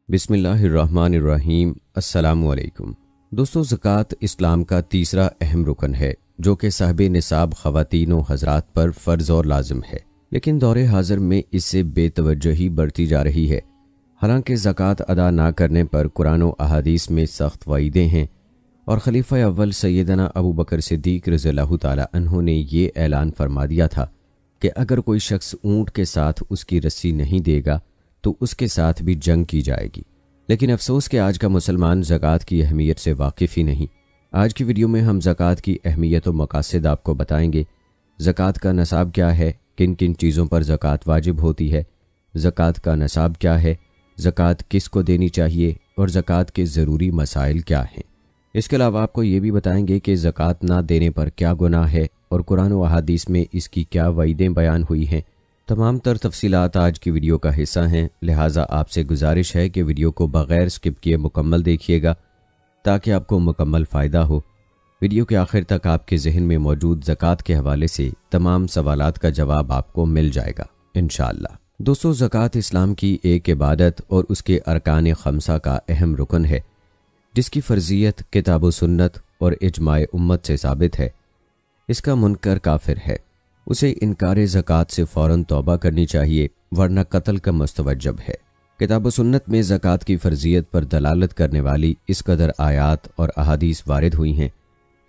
بسم اللہ الرحمن الرحیم۔ السلام علیکم دوستو، زکوٰۃ اسلام کا تیسرا اہم رکن ہے جو کہ صاحب نصاب خواتین و حضرات پر فرض اور لازم ہے، لیکن دور حاضر میں اس سے بے توجہی بڑھتی جا رہی ہے۔ حالانکہ زکوٰۃ ادا نہ کرنے پر قرآن و احادیث میں سخت وعیدیں ہیں، اور خلیفہ اول سیدنا ابو بکر صدیق رضی اللہ تعالی عنہ نے یہ اعلان فرما دیا تھا کہ اگر کوئی شخص اونٹ کے ساتھ اس کی رسی نہیں دے گا تو اس کے ساتھ بھی جنگ کی جائے گی۔ لیکن افسوس کہ آج کا مسلمان زکوٰۃ کی اہمیت سے واقف ہی نہیں۔ آج کی ویڈیو میں ہم زکوٰۃ کی اہمیت و مقاصد آپ کو بتائیں گے۔ زکوٰۃ کا نصاب کیا ہے، کن کن چیزوں پر زکوٰۃ واجب ہوتی ہے، زکوٰۃ کا نصاب کیا ہے، زکوٰۃ کس کو دینی چاہیے، اور زکوٰۃ کے ضروری مسائل کیا ہیں۔ اس کے علاوہ آپ کو یہ بھی بتائیں گے کہ زکوٰۃ نہ دینے پر کیا گناہ ہے اور قرآن و احادیث میں اس کی کیا وعیدیں بیان ہوئی ہیں۔ تمام تر تفصیلات آج کی ویڈیو کا حصہ ہیں، لہٰذا آپ سے گزارش ہے کہ ویڈیو کو بغیر سکپ کیے مکمل دیکھیے گا تاکہ آپ کو مکمل فائدہ ہو۔ ویڈیو کے آخر تک آپ کے ذہن میں موجود زکوٰۃ کے حوالے سے تمام سوالات کا جواب آپ کو مل جائے گا انشاءاللہ۔ دوستو، زکوٰۃ اسلام کی ایک عبادت اور اس کے ارکان خمسہ کا اہم رکن ہے، جس کی فرضیت کتاب و سنت اور اجماع امت سے ثابت ہے۔ اس کا منکر کافر ہے، اسے انکار زکوٰۃ سے فوراً توبہ کرنی چاہیے ورنہ قتل کا مستوجب ہے۔ کتاب و سنت میں زکوٰۃ کی فرضیت پر دلالت کرنے والی اس قدر آیات اور احادیث وارد ہوئی ہیں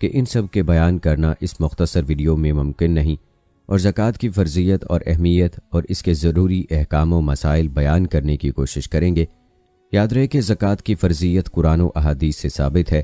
کہ ان سب کے بیان کرنا اس مختصر ویڈیو میں ممکن نہیں، اور زکوٰۃ کی فرضیت اور اہمیت اور اس کے ضروری احکام و مسائل بیان کرنے کی کوشش کریں گے۔ یاد رہے کہ زکوٰۃ کی فرضیت قرآن و احادیث سے ثابت ہے۔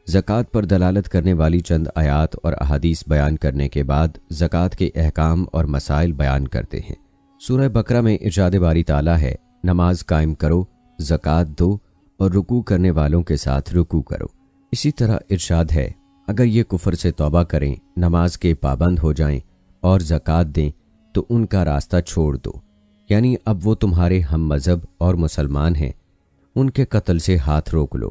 زکوٰۃ پر دلالت کرنے والی چند آیات اور احادیث بیان کرنے کے بعد زکوٰۃ کے احکام اور مسائل بیان کرتے ہیں۔ سورہ بقرہ میں ارشاد باری تعالیٰ ہے، نماز قائم کرو، زکوٰۃ دو، اور رکوع کرنے والوں کے ساتھ رکوع کرو۔ اسی طرح ارشاد ہے، اگر یہ کفر سے توبہ کریں، نماز کے پابند ہو جائیں اور زکوٰۃ دیں تو ان کا راستہ چھوڑ دو، یعنی اب وہ تمہارے ہم مذہب اور مسلمان ہیں، ان کے قتل سے ہاتھ روک لو۔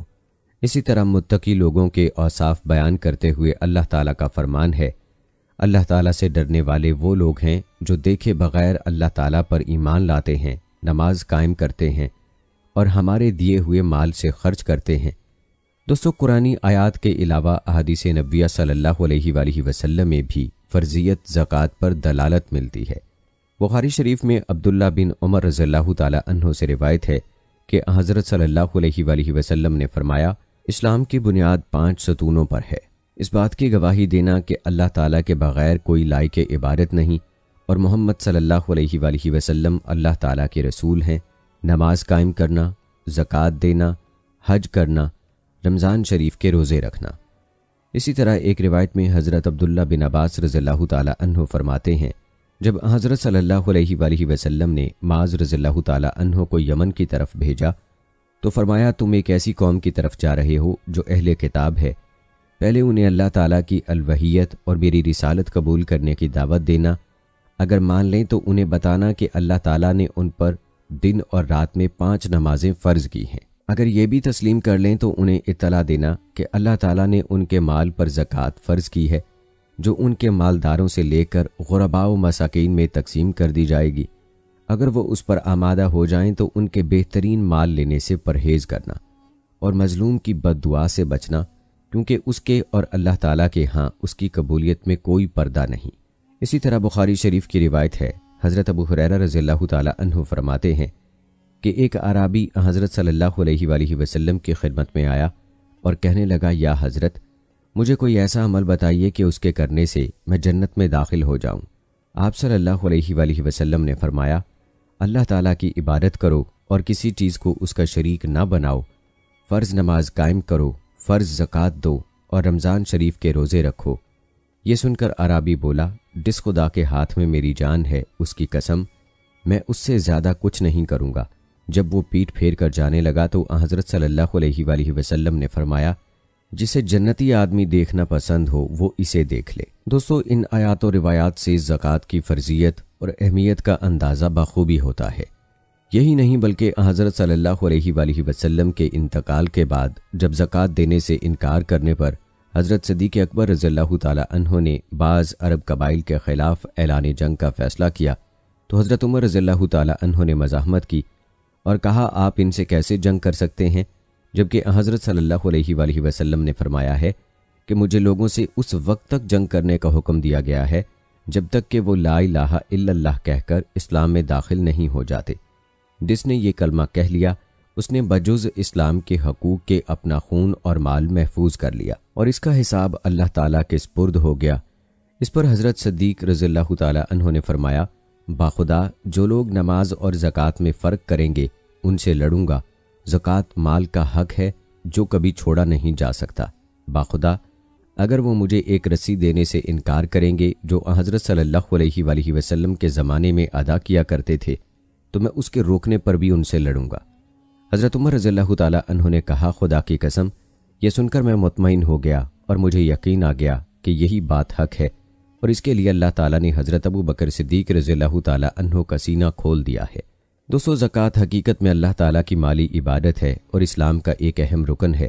اسی طرح متقی لوگوں کے اوصاف بیان کرتے ہوئے اللہ تعالیٰ کا فرمان ہے، اللہ تعالیٰ سے ڈرنے والے وہ لوگ ہیں جو دیکھے بغیر اللہ تعالیٰ پر ایمان لاتے ہیں، نماز قائم کرتے ہیں اور ہمارے دیے ہوئے مال سے خرچ کرتے ہیں۔ دوستو، قرآنی آیات کے علاوہ احادیث نبویہ صلی اللہ علیہ وآلہ وسلم میں بھی فرضیت زکوٰۃ پر دلالت ملتی ہے۔ بخاری شریف میں عبداللہ بن عمر رضی اللہ تعالی عنہ سے روایت ہے کہ حضرت صلی اللہ علیہ وآلہ وسلم نے فرمایا، اسلام کی بنیاد 5 ستونوں پر ہے۔ اس بات کی گواہی دینا کہ اللہ تعالیٰ کے بغیر کوئی لائق عبادت نہیں، اور محمد صلی اللہ علیہ وآلہ وسلم اللہ تعالیٰ کے رسول ہیں، نماز قائم کرنا، زکوٰۃ دینا، حج کرنا، رمضان شریف کے روزے رکھنا۔ اسی طرح ایک روایت میں حضرت عبداللہ بن عباس رضی اللہ تعالی عنہ فرماتے ہیں، جب حضرت صلی اللہ علیہ وآلہ وسلم نے معاذ رضی اللہ تعالی عنہ کو یمن کی طرف بھیجا تو فرمایا، تم ایک ایسی قوم کی طرف جا رہے ہو جو اہل کتاب ہے، پہلے انہیں اللہ تعالیٰ کی الوحیت اور میری رسالت قبول کرنے کی دعوت دینا، اگر مان لیں تو انہیں بتانا کہ اللہ تعالیٰ نے ان پر دن اور رات میں 5 نمازیں فرض کی ہیں۔ اگر یہ بھی تسلیم کر لیں تو انہیں اطلاع دینا کہ اللہ تعالیٰ نے ان کے مال پر زکوٰۃ فرض کی ہے، جو ان کے مالداروں سے لے کر غرباء و مساکین میں تقسیم کر دی جائے گی۔ اگر وہ اس پر آمادہ ہو جائیں تو ان کے بہترین مال لینے سے پرہیز کرنا اور مظلوم کی بد دعا سے بچنا، کیونکہ اس کے اور اللہ تعالیٰ کے ہاں اس کی قبولیت میں کوئی پردہ نہیں۔ اسی طرح بخاری شریف کی روایت ہے، حضرت ابو ہریرہ رضی اللہ تعالی عنہ فرماتے ہیں کہ ایک اعرابی حضرت صلی اللہ علیہ وآلہ وسلم کی خدمت میں آیا اور کہنے لگا، یا حضرت، مجھے کوئی ایسا عمل بتائیے کہ اس کے کرنے سے میں جنت میں داخل ہو جاؤں۔ آپ صلی اللہ علیہ وآلہ وسلم نے فرمایا، اللہ تعالیٰ کی عبادت کرو اور کسی چیز کو اس کا شریک نہ بناؤ، فرض نماز قائم کرو، فرض زکوٰۃ دو اور رمضان شریف کے روزے رکھو۔ یہ سن کر عرابی بولا، جس خدا کے ہاتھ میں میری جان ہے اس کی قسم، میں اس سے زیادہ کچھ نہیں کروں گا۔ جب وہ پیٹ پھیر کر جانے لگا تو حضرت صلی اللہ علیہ وآلہ وسلم نے فرمایا، جسے جنتی آدمی دیکھنا پسند ہو وہ اسے دیکھ لے۔ دوستو، ان آیات و روایات سے زکوٰۃ کی فرضیت اور اہمیت کا اندازہ بخوبی ہوتا ہے۔ یہی نہیں بلکہ حضرت صلی اللہ علیہ وآلہ وسلم کے انتقال کے بعد جب زکوٰۃ دینے سے انکار کرنے پر حضرت صدیق اکبر رضی اللہ تعالی عنہ نے بعض عرب قبائل کے خلاف اعلان جنگ کا فیصلہ کیا تو حضرت عمر رضی اللہ تعالی عنہ نے مزاحمت کی اور کہا آپ ان سے کیسے جنگ کر سکتے ہیں، جبکہ حضرت صلی اللہ علیہ وآلہ وسلم نے فرمایا ہے کہ مجھے لوگوں سے اس وقت تک جنگ کرنے کا حکم دیا گیا ہے جب تک کہ وہ لا الہ الا اللہ کہہ کر اسلام میں داخل نہیں ہو جاتے۔ جس نے یہ کلمہ کہہ لیا اس نے بجز اسلام کے حقوق کے اپنا خون اور مال محفوظ کر لیا اور اس کا حساب اللہ تعالیٰ کے سپرد ہو گیا۔ اس پر حضرت صدیق رضی اللہ تعالیٰ عنہ نے فرمایا، باخدا جو لوگ نماز اور زکوٰۃ میں فرق کریں گے ان سے لڑوں گا۔ زکوٰۃ مال کا حق ہے جو کبھی چھوڑا نہیں جا سکتا۔ باخدا اگر وہ مجھے ایک رسی دینے سے انکار کریں گے جو حضرت صلی اللہ علیہ وآلہ وسلم کے زمانے میں ادا کیا کرتے تھے تو میں اس کے روکنے پر بھی ان سے لڑوں گا۔ حضرت عمر رضی اللہ تعالیٰ عنہ نے کہا، خدا کی قسم، یہ سن کر میں مطمئن ہو گیا اور مجھے یقین آ گیا کہ یہی بات حق ہے، اور اس کے لیے اللہ تعالیٰ نے حضرت ابو بکر صدیق رضی اللہ تعالیٰ عنہ کا سینہ کھول دیا ہے۔ دوستو، زکوٰۃ حقیقت میں اللہ تعالیٰ کی مالی عبادت ہے اور اسلام کا ایک اہم رکن ہے،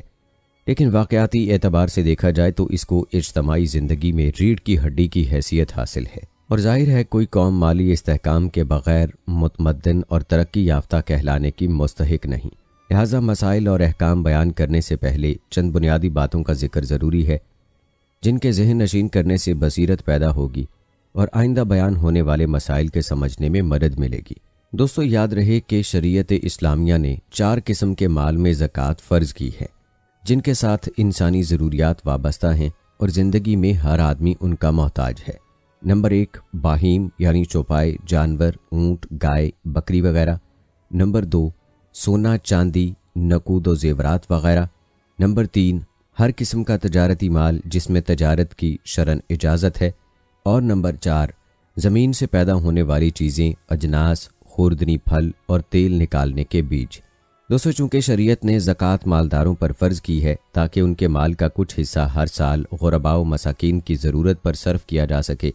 لیکن واقعاتی اعتبار سے دیکھا جائے تو اس کو اجتماعی زندگی میں ریڑھ کی ہڈی کی حیثیت حاصل ہے، اور ظاہر ہے کوئی قوم مالی استحکام کے بغیر متمدن اور ترقی یافتہ کہلانے کی مستحق نہیں۔ لہٰذا مسائل اور احکام بیان کرنے سے پہلے چند بنیادی باتوں کا ذکر ضروری ہے جن کے ذہن نشین کرنے سے بصیرت پیدا ہوگی اور آئندہ بیان ہونے والے مسائل کے سمجھنے میں مدد ملے گی۔ دوستو، یاد رہے کہ شریعت اسلامیہ نے 4 قسم کے مال میں زکوٰۃ فرض کی ہے جن کے ساتھ انسانی ضروریات وابستہ ہیں اور زندگی میں ہر آدمی ان کا محتاج ہے۔ نمبر 1 باہیم یعنی چوپائے جانور، اونٹ، گائے، بکری وغیرہ۔ نمبر 2 سونا، چاندی، نقود و زیورات وغیرہ۔ نمبر 3 ہر قسم کا تجارتی مال جس میں تجارت کی شرعن اجازت ہے۔ اور نمبر 4 زمین سے پیدا ہونے والی چیزیں، اجناس، خوردنی پھل اور تیل نکالنے کے بیج۔ دوستو، چونکہ شریعت نے زکوٰۃ مالداروں پر فرض کی ہے تاکہ ان کے مال کا کچھ حصہ ہر سال غرباء و مساکین کی ضرورت پر صرف کیا جا سکے،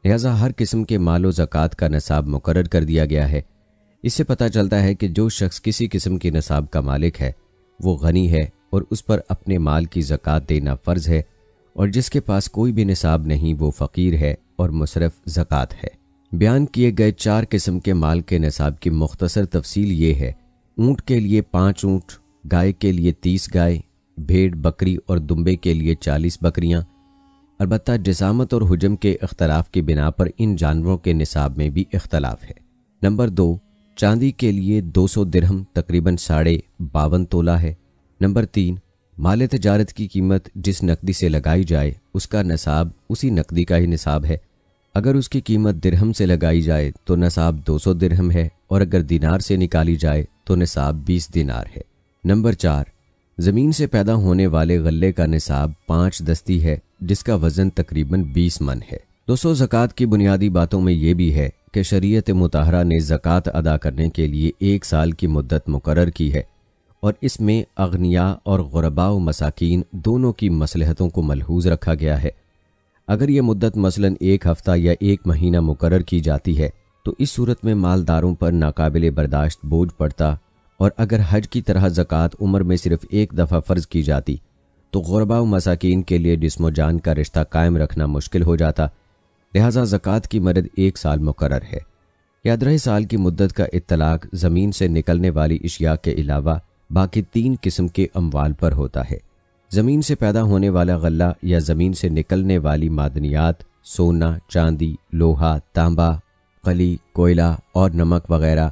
لہذا ہر قسم کے مال و زکوٰۃ کا نصاب مقرر کر دیا گیا ہے۔ اس سے پتہ چلتا ہے کہ جو شخص کسی قسم کے نصاب کا مالک ہے وہ غنی ہے اور اس پر اپنے مال کی زکوٰۃ دینا فرض ہے، اور جس کے پاس کوئی بھی نصاب نہیں وہ فقیر ہے اور مصرف زکوٰۃ ہے۔ بیان کیے گئے 4 قسم کے مال کے نصاب کی مختصر تفصیل یہ ہے: اونٹ کے لیے 5 اونٹ، گائے کے لیے 30 گائے، بھیڑ، بکری اور دمبے کے لیے 40 بکریاں۔ البتہ جسامت اور حجم کے اختلاف کی بنا پر ان جانوروں کے نصاب میں بھی اختلاف ہے۔ نمبر 2 چاندی کے لیے 200 درہم تقریباً 52.5 تولہ ہے۔ نمبر 3 مال تجارت کی قیمت جس نقدی سے لگائی جائے اس کا نصاب اسی نقدی کا ہی نصاب ہے۔ اگر اس کی قیمت درہم سے لگائی جائے تو نصاب 200 درہم ہے، اور اگر دینار سے نکالی جائے تو نصاب 20 دینار ہے۔ نمبر 4 زمین سے پیدا ہونے والے غلے کا نصاب 5 دستی ہے جس کا وزن تقریباً 20 من ہے۔ دوستو، زکوٰۃ کی بنیادی باتوں میں یہ بھی ہے کہ شریعت مطہرہ نے زکوٰۃ ادا کرنے کے لیے 1 سال کی مدت مقرر کی ہے، اور اس میں اغنیاء اور غرباء و مساکین دونوں کی مصلحتوں کو ملحوظ رکھا گیا ہے۔ اگر یہ مدت مثلاً 1 ہفتہ یا 1 مہینہ مقرر کی جاتی ہے تو اس صورت میں مالداروں پر ناقابل برداشت بوجھ پڑتا، اور اگر حج کی طرح زکوٰۃ عمر میں صرف 1 دفعہ فرض کی جاتی تو غرباء و مساکین کے لیے جسم و جان کا رشتہ قائم رکھنا مشکل ہو جاتا۔ لہٰذا زکوٰۃ کی مدت 1 سال مقرر ہے۔ یاد رہے، سال کی مدت کا اطلاق زمین سے نکلنے والی اشیاء کے علاوہ باقی 3 قسم کے اموال پر ہوتا ہے: زمین سے پیدا ہونے والا غلہ یا زمین سے نکلنے والی معدنیات، سونا، چاندی، لوہا، تانبا، قلی، کوئلہ اور نمک وغیرہ۔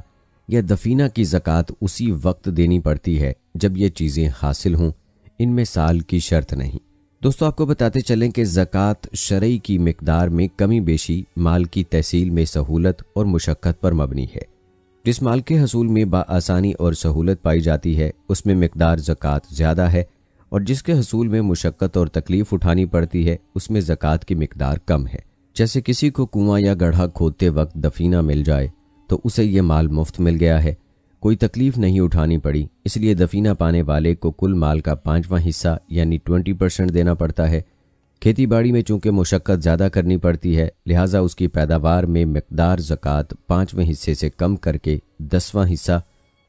یا دفینہ کی زکوٰۃ اسی وقت دینی پڑتی ہے جب یہ چیزیں حاصل ہوں، ان میں سال کی شرط نہیں۔ دوستو، آپ کو بتاتے چلیں کہ زکوٰۃ شرعی کی مقدار میں کمی بیشی مال کی تحصیل میں سہولت اور مشقت پر مبنی ہے۔ جس مال کے حصول میں بآسانی اور سہولت پائی جاتی ہے اس میں مقدار زکوٰۃ زیادہ ہے، اور جس کے حصول میں مشقت اور تکلیف اٹھانی پڑتی ہے اس میں زکوٰۃ کی مقدار کم ہے۔ جیسے کسی کو کنواں یا گڑھا کھودتے وقت دفینہ مل جائے تو اسے یہ مال مفت مل گیا ہے، کوئی تکلیف نہیں اٹھانی پڑی، اس لیے دفینہ پانے والے کو کل مال کا 5واں حصہ یعنی 20% دینا پڑتا ہے۔ کھیتی باڑی میں چونکہ مشقت زیادہ کرنی پڑتی ہے، لہٰذا اس کی پیداوار میں مقدار زکوٰۃ 5ویں حصے سے کم کر کے 10واں حصہ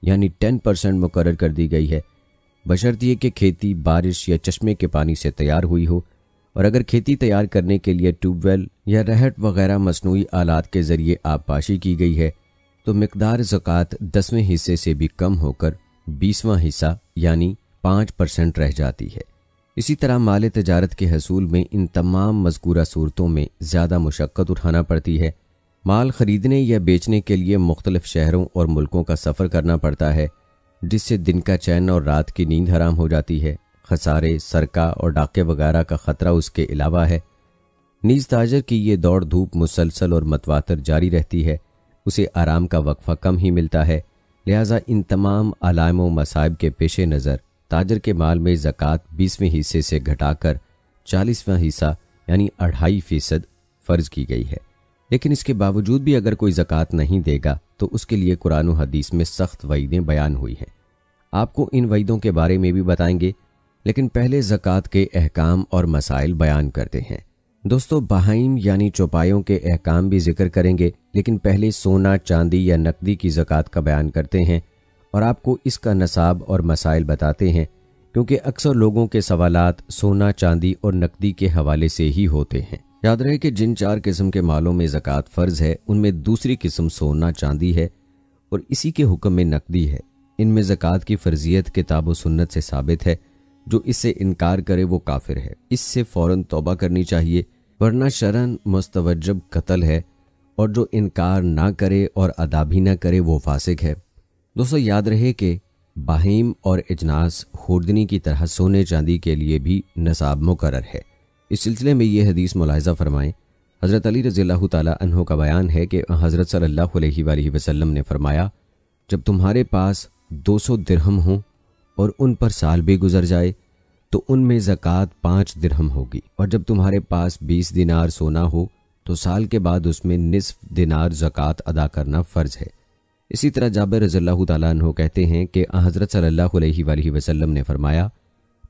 یعنی 10% مقرر کر دی گئی ہے، بشرطیہ کہ کھیتی بارش یا چشمے کے پانی سے تیار ہوئی ہو، اور اگر کھیتی تیار کرنے کے لیے ٹیوب ویل یا رہٹ وغیرہ مصنوعی آلات کے ذریعے آبپاشی کی گئی ہے تو مقدار زکوٰۃ 10ویں حصے سے بھی کم ہو کر 20واں حصہ یعنی 5% رہ جاتی ہے۔ اسی طرح مال تجارت کے حصول میں ان تمام مذکورہ صورتوں میں زیادہ مشقت اٹھانا پڑتی ہے۔ مال خریدنے یا بیچنے کے لیے مختلف شہروں اور ملکوں کا سفر کرنا پڑتا ہے، جس سے دن کا چین اور رات کی نیند حرام ہو جاتی ہے۔ خسارے، سرقہ اور ڈاکے وغیرہ کا خطرہ اس کے علاوہ ہے۔ نیز تاجر کی یہ دوڑ دھوپ مسلسل اور متواتر جاری رہتی ہے، اسے آرام کا وقفہ کم ہی ملتا ہے۔ لہٰذا ان تمام علائم و مصائب کے پیش نظر تاجر کے مال میں زکوٰۃ 20ویں حصے سے گھٹا کر 40واں حصہ یعنی 2.5% فرض کی گئی ہے۔ لیکن اس کے باوجود بھی اگر کوئی زکوٰۃ نہیں دے گا تو اس کے لیے قرآن و حدیث میں سخت وعیدیں بیان ہوئی ہیں۔ آپ کو ان وعیدوں کے بارے میں بھی بتائیں گے، لیکن پہلے زکوٰۃ کے احکام اور مسائل بیان کرتے ہیں۔ دوستو، بہائم یعنی چوپایوں کے احکام بھی ذکر کریں گے، لیکن پہلے سونا، چاندی یا نقدی کی زکوٰۃ کا بیان کرتے ہیں اور آپ کو اس کا نصاب اور مسائل بتاتے ہیں، کیونکہ اکثر لوگوں کے سوالات سونا، چاندی اور نقدی کے حوالے سے ہی ہوتے ہیں۔ یاد رہے کہ جن 4 قسم کے مالوں میں زکوٰۃ فرض ہے، ان میں دوسری قسم سونا، چاندی ہے اور اسی کے حکم میں نقدی ہے۔ ان میں زکوٰۃ کی فرضیت کتاب و سنت سے ثابت ہے۔ جو اس سے انکار کرے وہ کافر ہے، اس سے فوراً توبہ کرنی چاہیے، ورنہ شرعاً مستوجب قتل ہے، اور جو انکار نہ کرے اور ادا بھی نہ کرے وہ فاسق ہے۔ دوستو، یاد رہے کہ بہائم اور اجناس خوردنی کی طرح سونے چاندی کے لیے بھی نصاب مقرر ہے۔ اس سلسلے میں یہ حدیث ملاحظہ فرمائیں۔ حضرت علی رضی اللہ تعالیٰ عنہ کا بیان ہے کہ حضرت صلی اللہ علیہ وآلہ وسلم نے فرمایا، جب تمہارے پاس 200 درہم ہوں اور ان پر سال بھی گزر جائے تو ان میں زکوٰۃ 5 درہم ہوگی، اور جب تمہارے پاس 20 دینار سونا ہو تو سال کے بعد اس میں نصف دینار زکوٰۃ ادا کرنا فرض ہے۔ اسی طرح جابر رضی اللہ تعالیٰ عنہ کہتے ہیں کہ حضرت صلی اللہ علیہ وآلہ وسلم نے فرمایا،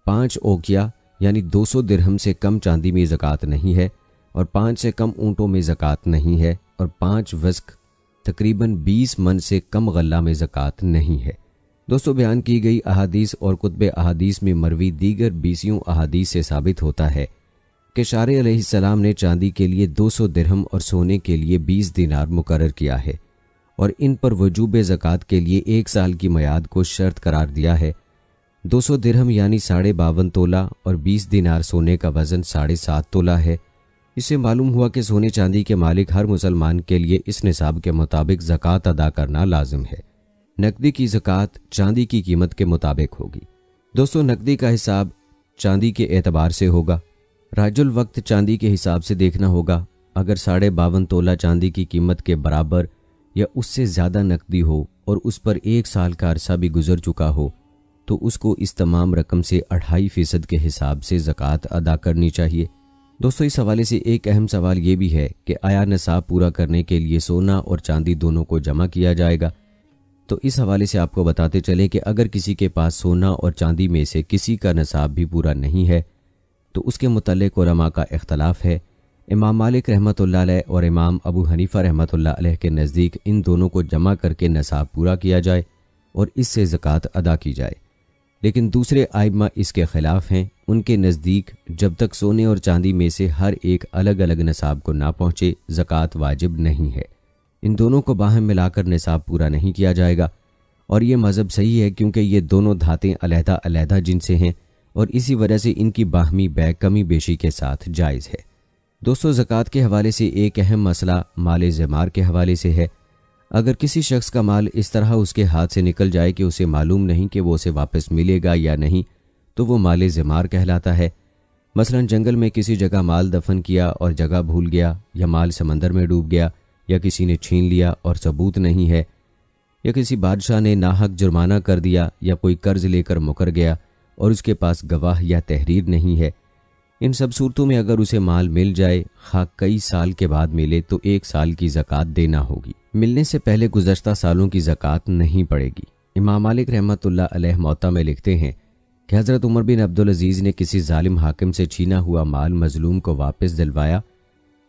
5 اوقیہ یعنی 200 درہم سے کم چاندی میں زکوٰۃ نہیں ہے، اور 5 سے کم اونٹوں میں زکوٰۃ نہیں ہے، اور 5 وزق تقریباً 20 من سے کم غلہ میں زکوٰۃ نہیں ہے۔ دوستو، بیان کی گئی احادیث اور کتب احادیث میں مروی دیگر 20 احادیث سے ثابت ہوتا ہے کہ شارع علیہ السلام نے چاندی کے لیے 200 درہم اور سونے کے لیے 20 دینار مقرر کیا ہے، اور ان پر وجوب زکوٰۃ کے لیے 1 سال کی میعاد کو شرط قرار دیا ہے۔ 200 درہم یعنی 52.5 تولہ اور 20 دینار سونے کا وزن 7.5 تولہ ہے۔ اس سے معلوم ہوا کہ سونے چاندی کے مالک ہر مسلمان کے لیے اس نصاب کے مطابق زکوٰۃ ادا کرنا لازم ہے۔ نقدی کی زکوٰۃ چاندی کی قیمت کے مطابق ہوگی۔ دوستو، نقدی کا حساب چاندی کے اعتبار سے ہوگا۔ راج الوقت چاندی کے حساب سے دیکھنا ہوگا۔ اگر 52.5 تولہ چاندی کی قیمت کے برابر یا اس سے زیادہ نقدی ہو اور اس پر 1 سال کا عرصہ بھی گزر چکا ہو تو اس کو اس تمام رقم سے 2.5% کے حساب سے زکوٰۃ ادا کرنی چاہیے۔ دوستو، اس حوالے سے ایک اہم سوال یہ بھی ہے کہ آیا نصاب پورا کرنے کے لیے سونا اور چاندی دونوں کو جمع کیا جائے گا؟ تو اس حوالے سے آپ کو بتاتے چلیں کہ اگر کسی کے پاس سونا اور چاندی میں سے کسی کا نصاب بھی پورا نہیں ہے تو اس کے متعلق علماء کا اختلاف ہے۔ امام مالک رحمۃ اللہ علیہ اور امام ابو حنیفہ رحمۃ اللہ علیہ کے نزدیک ان دونوں کو جمع کر کے نصاب پورا کیا جائے اور اس سے زکوٰۃ ادا کی جائے، لیکن دوسرے ائمہ اس کے خلاف ہیں۔ ان کے نزدیک جب تک سونے اور چاندی میں سے ہر ایک الگ الگ نصاب کو نہ پہنچے زکوٰۃ واجب نہیں ہے۔ ان دونوں کو باہم ملا کر نصاب پورا نہیں کیا جائے گا، اور یہ مذہب صحیح ہے کیونکہ یہ دونوں دھاتیں علیحدہ علیحدہ جن سے ہیں، اور اسی وجہ سے ان کی باہمی بیع کمی بیشی کے ساتھ جائز ہے۔ دوستو، زکوٰۃ کے حوالے سے ایک اہم مسئلہ مال زمار کے حوالے سے ہے۔ اگر کسی شخص کا مال اس طرح اس کے ہاتھ سے نکل جائے کہ اسے معلوم نہیں کہ وہ اسے واپس ملے گا یا نہیں تو وہ مال زمار کہلاتا ہے۔ مثلا جنگل میں کسی جگہ مال دفن کیا اور جگہ بھول گیا، یا مال سمندر میں ڈوب گیا، یا کسی نے چھین لیا اور ثبوت نہیں ہے، یا کسی بادشاہ نے ناحق جرمانہ کر دیا، یا کوئی قرض لے کر مکر گیا اور اس کے پاس گواہ یا تحریر نہیں ہے۔ ان سب صورتوں میں اگر اسے مال مل جائے، خواہ کئی سال کے بعد ملے، تو 1 سال کی زکوٰۃ دینا ہوگی۔ ملنے سے پہلے گزشتہ سالوں کی زکوٰۃ نہیں پڑے گی۔ امام مالک رحمۃ اللہ علیہ موطا میں لکھتے ہیں کہ حضرت عمر بن عبدالعزیز نے کسی ظالم حاکم سے چھینا ہوا مال مظلوم کو واپس دلوایا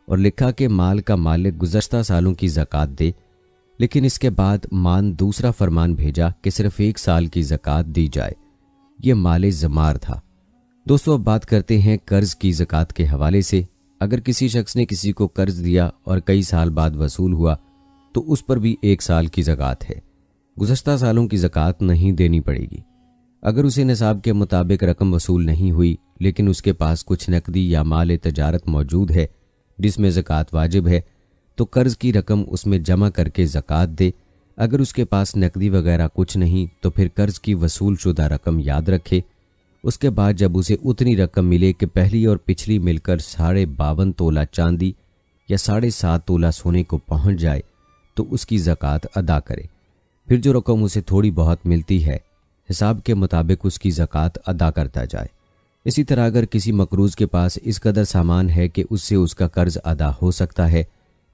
اور لکھا کہ مال کا مالک گزشتہ سالوں کی زکوٰۃ دے، لیکن اس کے بعد مان دوسرا فرمان بھیجا کہ صرف 1 سال کی زکوٰۃ دی جائے۔ یہ مال زمار تھا۔ دوستو، اب بات کرتے ہیں قرض کی زکوٰۃ کے حوالے سے۔ اگر کسی شخص نے کسی کو قرض دیا اور کئی سال بعد وصول ہوا تو اس پر بھی 1 سال کی زکوٰۃ ہے۔ گزشتہ سالوں کی زکوٰۃ نہیں دینی پڑے گی۔ اگر اسے نصاب کے مطابق رقم وصول نہیں ہوئی لیکن اس کے پاس کچھ نقدی یا مال تجارت موجود ہے جس میں زکوٰۃ واجب ہے تو قرض کی رقم اس میں جمع کر کے زکوٰۃ دے۔ اگر اس کے پاس نقدی وغیرہ کچھ نہیں تو پھر قرض کی وصول شدہ رقم یاد رکھے۔ اس کے بعد جب اسے اتنی رقم ملے کہ پہلی اور پچھلی مل کر 52.5 تولہ چاندی یا 7.5 تولہ سونے کو پہنچ جائے تو اس کی زکوٰۃ ادا کرے۔ پھر جو رقم اسے تھوڑی بہت ملتی ہے حساب کے مطابق اس کی زکوٰۃ ادا کرتا جائے۔ اسی طرح اگر کسی مقروض کے پاس اس قدر سامان ہے کہ اس سے اس کا قرض ادا ہو سکتا ہے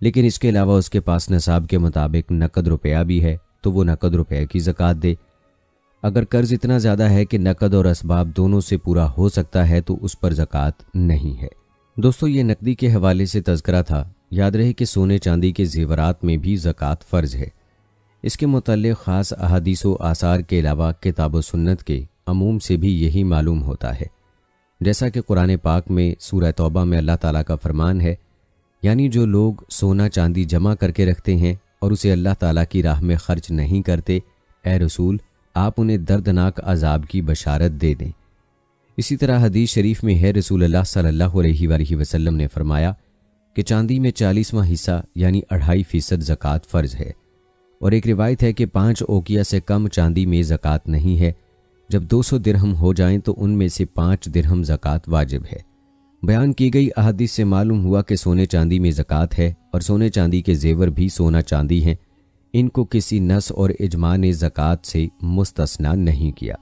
لیکن اس کے علاوہ اس کے پاس نصاب کے مطابق نقد روپیہ بھی ہے تو وہ نقد روپے کی زکوٰۃ دے۔ اگر قرض اتنا زیادہ ہے کہ نقد اور اسباب دونوں سے پورا ہو سکتا ہے تو اس پر زکوٰۃ نہیں ہے۔ دوستو یہ نقدی کے حوالے سے تذکرہ تھا۔ یاد رہے کہ سونے چاندی کے زیورات میں بھی زکوٰۃ فرض ہے۔ اس کے متعلق خاص احادیث و آثار کے علاوہ کتاب و سنت کے عموم سے بھی یہی معلوم ہوتا ہے، جیسا کہ قرآن پاک میں سورہ توبہ میں اللہ تعالیٰ کا فرمان ہے، یعنی جو لوگ سونا چاندی جمع کر کے رکھتے ہیں اور اسے اللہ تعالیٰ کی راہ میں خرچ نہیں کرتے، اے رسول آپ انہیں دردناک عذاب کی بشارت دے دیں۔ اسی طرح حدیث شریف میں ہے رسول اللہ صلی اللہ علیہ وآلہ وسلم نے فرمایا کہ چاندی میں 40واں حصہ یعنی 2.5% زکوٰۃ فرض ہے، اور ایک روایت ہے کہ 5 اوقیہ سے کم چاندی میں زکوٰۃ نہیں ہے۔ جب 200 درہم ہو جائیں تو ان میں سے 5 درہم زکوٰۃ واجب ہے۔ بیان کی گئی احادیث سے معلوم ہوا کہ سونے چاندی میں زکوٰۃ ہے اور سونے چاندی کے زیور بھی سونا چاندی ہیں، ان کو کسی نص اور اجماع نے زکوٰۃ سے مستثنی نہیں کیا۔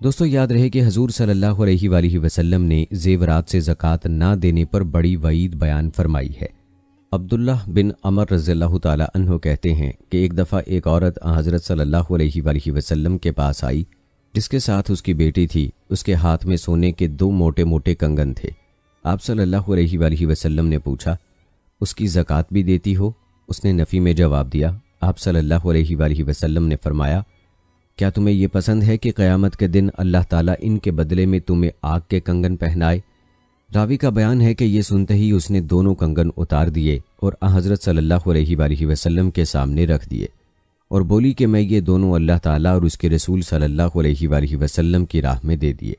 دوستو یاد رہے کہ حضور صلی اللہ علیہ وآلہ وسلم نے زیورات سے زکوٰۃ نہ دینے پر بڑی وعید بیان فرمائی ہے۔ عبداللہ بن عمر رضی اللہ تعالی عنہ کہتے ہیں کہ ایک دفعہ ایک عورت حضرت صلی اللہ علیہ وآلہ وسلم کے پاس آئی جس کے ساتھ اس کی بیٹی تھی۔ اس کے ہاتھ میں سونے کے 2 موٹے موٹے کنگن تھے۔ آپ صلی اللہ علیہ وآلہ وسلم نے پوچھا اس کی زکوٰۃ بھی دیتی ہو؟ اس نے نفی میں جواب دیا۔ آپ صلی اللہ علیہ وآلہ وسلم نے فرمایا کیا تمہیں یہ پسند ہے کہ قیامت کے دن اللہ تعالیٰ ان کے بدلے میں تمہیں آگ کے کنگن پہنائے؟ راوی کا بیان ہے کہ یہ سنتے ہی اس نے دونوں کنگن اتار دیے اور حضرت صلی اللہ علیہ وآلہ وسلم کے سامنے رکھ دیے اور بولی کہ میں یہ دونوں اللہ تعالیٰ اور اس کے رسول صلی اللہ علیہ وآلہ وسلم کی راہ میں دے دیے۔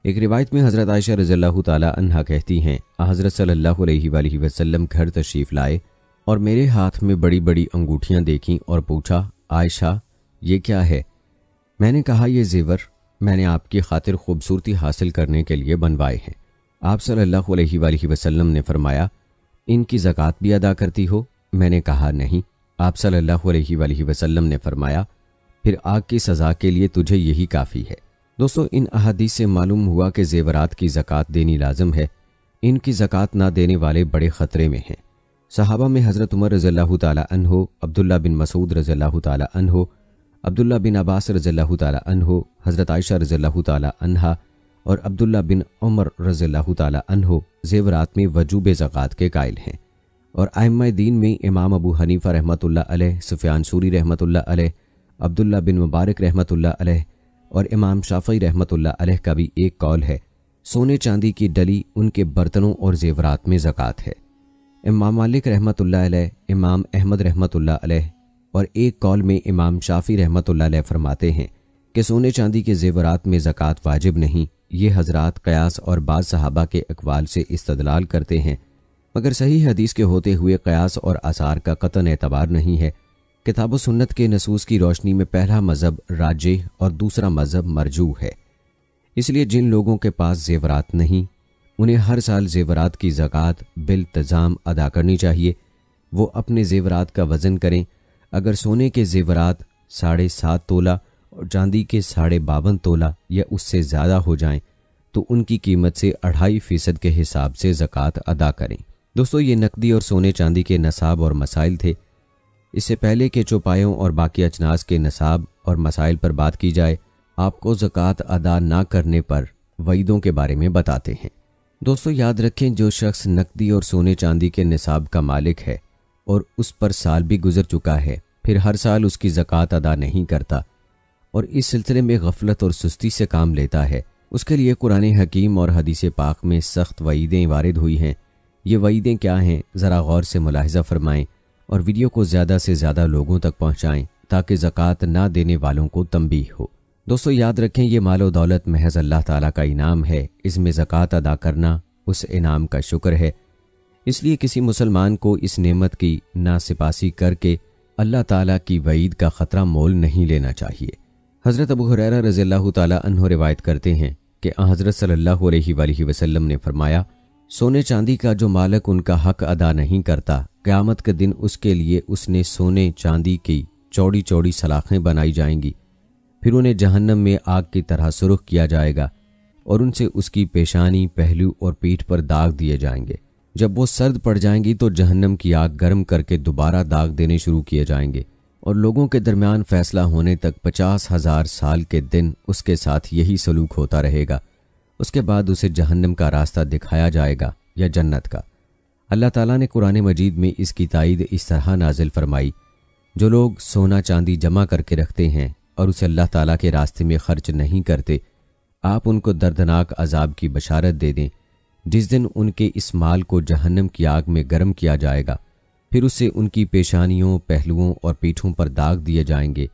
ایک روایت میں حضرت عائشہ رضی اللہ تعالیٰ عنہا کہتی ہیں حضرت صلی اللہ علیہ وآلہ وسلم گھر تشریف لائے اور میرے ہاتھ میں بڑی بڑی انگوٹھیاں دیکھیں اور پوچھا عائشہ یہ کیا ہے؟ میں نے کہا یہ زیور میں نے آپ کی خاطر خوبصورتی حاصل کرنے کے لیے بنوائے ہیں۔ آپ صلی اللہ علیہ وآلہ وسلم نے فرمایا ان کی زکوٰۃ بھی ادا کرتی ہو؟ میں نے کہا نہیں۔ آپ صلی اللہ علیہ وآلہ وسلم نے فرمایا پھر آگ کی سزا کے لیے تجھے یہی کافی ہے۔ دوستو ان احادیث سے معلوم ہوا کہ زیورات کی زکوٰۃ دینی لازم ہے۔ ان کی زکوٰۃ نہ دینے والے بڑے خطرے میں ہیں۔ صحابہ میں حضرت عمر رضی اللہ تعالی عنہ، عبداللہ بن مسعود رضی اللہ تعالی عنہ، عبداللہ بن عباس رضی اللہ تعالی عنہ، حضرت عائشہ رضی اللہ تعالی عنہا اور عبداللہ بن عمر رضی اللہ تعالی عنہ زیورات میں وجوب زکوٰۃ کے قائل ہیں، اور ائمہ دین میں امام ابو حنیفہ رحمۃ اللہ علیہ، سفیان ثوری رحمۃ اللہ علیہ، عبداللہ بن مبارک رحمۃ اللہ علیہ اور امام شافعی رحمۃ اللہ علیہ کا بھی ایک قول ہے سونے چاندی کی ڈلی ان کے برتنوں اور زیورات میں زکوٰۃ ہے۔ امام مالک رحمۃ اللہ علیہ، امام احمد رحمۃ اللہ علیہ اور ایک قول میں امام شافعی رحمۃ اللہ علیہ فرماتے ہیں کہ سونے چاندی کے زیورات میں زکوٰۃ واجب نہیں۔ یہ حضرات قیاس اور بعض صحابہ کے اقوال سے استدلال کرتے ہیں، مگر صحیح حدیث کے ہوتے ہوئے قیاس اور آثار کا قطعاً اعتبار نہیں ہے۔ کتاب و سنت کے نصوص کی روشنی میں پہلا مذہب راجح اور دوسرا مذہب مرجوح ہے۔ اس لیے جن لوگوں کے پاس زیورات نہیں انہیں ہر سال زیورات کی زکوٰۃ بالتزام ادا کرنی چاہیے۔ وہ اپنے زیورات کا وزن کریں۔ اگر سونے کے زیورات 7.5 تولہ اور چاندی کے 52.5 تولہ یا اس سے زیادہ ہو جائیں تو ان کی قیمت سے 2.5% کے حساب سے زکوٰۃ ادا کریں۔ دوستو یہ نقدی اور سونے چاندی کے نصاب اور مسائل تھے۔ اس سے پہلے کہ چوپایوں اور باقی اجناس کے نصاب اور مسائل پر بات کی جائے، آپ کو زکوٰۃ ادا نہ کرنے پر وعیدوں کے بارے میں بتاتے ہیں۔ دوستو یاد رکھیں جو شخص نقدی اور سونے چاندی کے نصاب کا مالک ہے اور اس پر سال بھی گزر چکا ہے، پھر ہر سال اس کی زکوٰۃ ادا نہیں کرتا اور اس سلسلے میں غفلت اور سستی سے کام لیتا ہے، اس کے لیے قرآن حکیم اور حدیث پاک میں سخت وعیدیں وارد ہوئی ہیں۔ یہ وعیدیں کیا ہیں ذرا غور سے ملاحظہ فرمائیں۔ اور ویڈیو کو زیادہ سے زیادہ لوگوں تک پہنچائیں تاکہ زکوٰۃ نہ دینے والوں کو تنبیہ ہو۔ دوستو یاد رکھیں، یہ مال و دولت محض اللہ تعالیٰ کا انعام ہے، اس میں زکوٰۃ ادا کرنا اس انعام کا شکر ہے۔ اس لیے کسی مسلمان کو اس نعمت کی ناسپاسی کر کے اللہ تعالیٰ کی وعید کا خطرہ مول نہیں لینا چاہیے۔ حضرت ابو ہریرہ رضی اللہ تعالیٰ عنہ روایت کرتے ہیں کہ حضرت صلی اللہ علیہ وآلہ وسلم نے فرمایا، سونے چاندی کا جو مالک ان کا حق ادا نہیں کرتا، قیامت کے دن اس کے لیے اس نے سونے چاندی کی چوڑی چوڑی سلاخیں بنائی جائیں گی، پھر انہیں جہنم میں آگ کی طرح سرخ کیا جائے گا اور ان سے اس کی پیشانی، پہلو اور پیٹھ پر داغ دیے جائیں گے۔ جب وہ سرد پڑ جائیں گی تو جہنم کی آگ گرم کر کے دوبارہ داغ دینے شروع کیے جائیں گے، اور لوگوں کے درمیان فیصلہ ہونے تک 50,000 سال کے دن اس کے ساتھ یہی سلوک ہوتا رہے گا۔ اس کے بعد اسے جہنم کا راستہ دکھایا جائے گا یا جنت کا۔ اللہ تعالیٰ نے قرآن مجید میں اس کی تائید اس طرح نازل فرمائی، جو لوگ سونا چاندی جمع کر کے رکھتے ہیں اور اسے اللہ تعالیٰ کے راستے میں خرچ نہیں کرتے، آپ ان کو دردناک عذاب کی بشارت دے دیں، جس دن ان کے اس مال کو جہنم کی آگ میں گرم کیا جائے گا، پھر اس سے ان کی پیشانیوں، پہلوؤں اور پیٹھوں پر داغ دیے جائیں گے،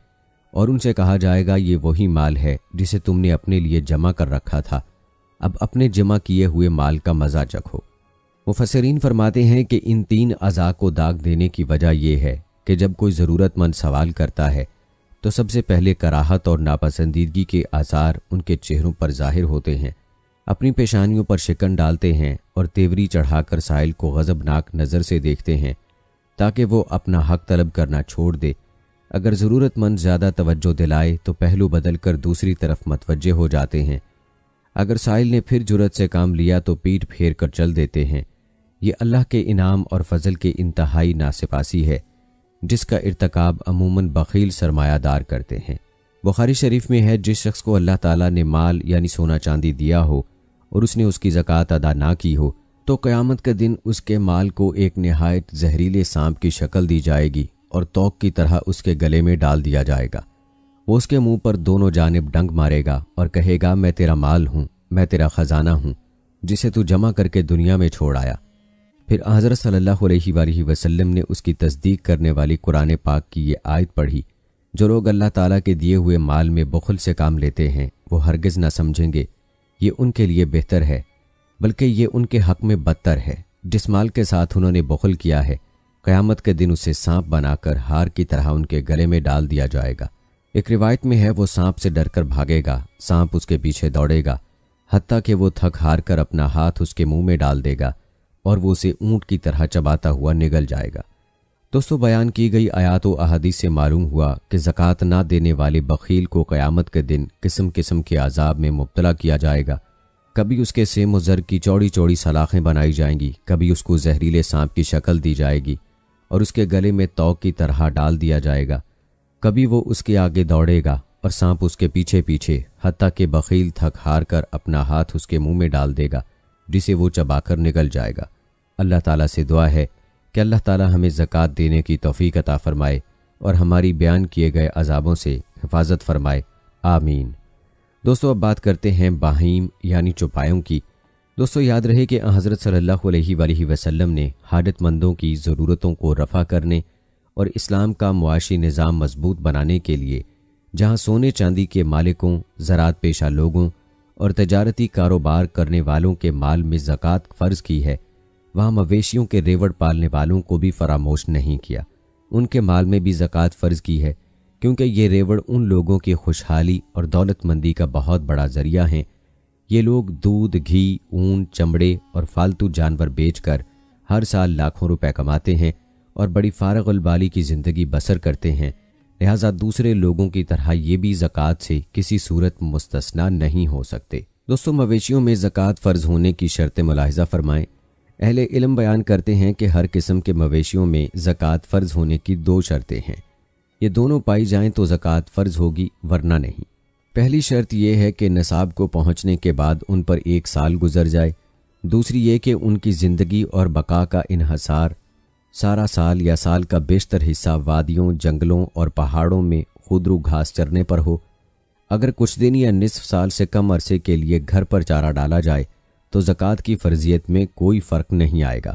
اور ان سے کہا جائے گا، یہ وہی مال ہے جسے تم نے اپنے لیے جمع کر رکھا تھا، اب اپنے جمع کیے ہوئے مال کا مزہ چکھو۔ مفسرین فرماتے ہیں کہ ان 3 اعضاء کو داغ دینے کی وجہ یہ ہے کہ جب کوئی ضرورت مند سوال کرتا ہے تو سب سے پہلے کراہت اور ناپسندیدگی کے آثار ان کے چہروں پر ظاہر ہوتے ہیں، اپنی پیشانیوں پر شکن ڈالتے ہیں اور تیوری چڑھا کر سائل کو غضبناک نظر سے دیکھتے ہیں تاکہ وہ اپنا حق طلب کرنا چھوڑ دے۔ اگر ضرورت مند زیادہ توجہ دلائے تو پہلو بدل کر دوسری طرف متوجہ ہو جاتے ہیں، اگر سائل نے پھر جرأت سے کام لیا تو پیٹ پھیر کر چل دیتے ہیں۔ یہ اللہ کے انعام اور فضل کے انتہائی ناسپاسی ہے، جس کا ارتکاب عموماً بخیل سرمایہ دار کرتے ہیں۔ بخاری شریف میں ہے، جس شخص کو اللہ تعالیٰ نے مال یعنی سونا چاندی دیا ہو اور اس نے اس کی زکوٰۃ ادا نہ کی ہو تو قیامت کے دن اس کے مال کو ایک نہایت زہریلے سانپ کی شکل دی جائے گی اور توق کی طرح اس کے گلے میں ڈال دیا جائے گا۔ وہ اس کے منہ پر دونوں جانب ڈنک مارے گا اور کہے گا، میں تیرا مال ہوں، میں تیرا خزانہ ہوں، جسے تو جمع کر کے دنیا میں چھوڑ آیا۔ پھر حضرت صلی اللہ علیہ وآلہ وسلم نے اس کی تصدیق کرنے والی قرآن پاک کی یہ آیت پڑھی، جو لوگ اللہ تعالیٰ کے دیے ہوئے مال میں بخل سے کام لیتے ہیں وہ ہرگز نہ سمجھیں گے یہ ان کے لیے بہتر ہے، بلکہ یہ ان کے حق میں بدتر ہے۔ جس مال کے ساتھ انہوں نے بخل کیا ہے، قیامت کے دن اسے سانپ بنا کر ہار کی طرح ان کے گلے میں ڈال دیا جائے گا۔ ایک روایت میں ہے، وہ سانپ سے ڈر کر بھاگے گا، سانپ اس کے پیچھے دوڑے گا، حتیٰ کہ وہ تھک ہار کر اپنا ہاتھ اس کے منہ میں ڈال دے گا اور وہ اسے اونٹ کی طرح چباتا ہوا نگل جائے گا۔ دوستو، بیان کی گئی آیات و احادیث سے معلوم ہوا کہ زکوٰۃ نہ دینے والے بخیل کو قیامت کے دن قسم قسم کے عذاب میں مبتلا کیا جائے گا۔ کبھی اس کے سیم و زر کی چوڑی چوڑی سلاخیں بنائی جائیں گی، کبھی اس کو زہریلے سانپ کی شکل دی جائے گی اور اس کے گلے میں توق کی طرح ڈال دیا جائے گا، کبھی وہ اس کے آگے دوڑے گا اور سانپ اس کے پیچھے پیچھے، حتیٰ کہ بخیل تھک ہار کر اپنا ہاتھ اس کے منہ میں ڈال دے گا جسے وہ چبا کر نگل جائے گا۔ اللہ تعالیٰ سے دعا ہے کہ اللہ تعالیٰ ہمیں زکوٰۃ دینے کی توفیق عطا فرمائے اور ہماری بیان کیے گئے عذابوں سے حفاظت فرمائے، آمین۔ دوستو، اب بات کرتے ہیں باہیم یعنی چوپایوں کی۔ دوستو، یاد رہے کہ حضرت صلی اللہ علیہ وآلہ وسلم نے حاجت مندوں کی ضرورتوں کو رفع کرنے اور اسلام کا معاشی نظام مضبوط بنانے کے لیے جہاں سونے چاندی کے مالکوں، زراعت پیشہ لوگوں اور تجارتی کاروبار کرنے والوں کے مال میں زکوٰۃ فرض کی ہے، وہاں مویشیوں کے ریوڑ پالنے والوں کو بھی فراموش نہیں کیا۔ ان کے مال میں بھی زکوٰۃ فرض کی ہے، کیونکہ یہ ریوڑ ان لوگوں کی خوشحالی اور دولت مندی کا بہت بڑا ذریعہ ہیں۔ یہ لوگ دودھ، گھی، اون، چمڑے اور فالتو جانور بیچ کر ہر سال لاکھوں روپے کماتے ہیں اور بڑی فارغ البالی کی زندگی بسر کرتے ہیں، لہٰذا دوسرے لوگوں کی طرح یہ بھی زکوٰۃ سے کسی صورت مستثنیٰ نہیں ہو سکتے۔ دوستو، مویشیوں میں زکوٰۃ فرض ہونے کی شرط ملاحظہ فرمائیں۔ اہل علم بیان کرتے ہیں کہ ہر قسم کے مویشیوں میں زکوٰۃ فرض ہونے کی 2 شرطیں ہیں، یہ دونوں پائی جائیں تو زکوٰۃ فرض ہوگی، ورنہ نہیں۔ پہلی شرط یہ ہے کہ نصاب کو پہنچنے کے بعد ان پر 1 سال گزر جائے، دوسری یہ کہ ان کی زندگی اور بقا کا انحصار سارا سال یا سال کا بیشتر حصہ وادیوں، جنگلوں اور پہاڑوں میں خودرو گھاس چرنے پر ہو۔ اگر کچھ دن یا نصف سال سے کم عرصے کے لیے گھر پر چارہ ڈالا جائے تو زکوٰۃ کی فرضیت میں کوئی فرق نہیں آئے گا۔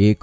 1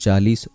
40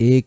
1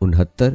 69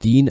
3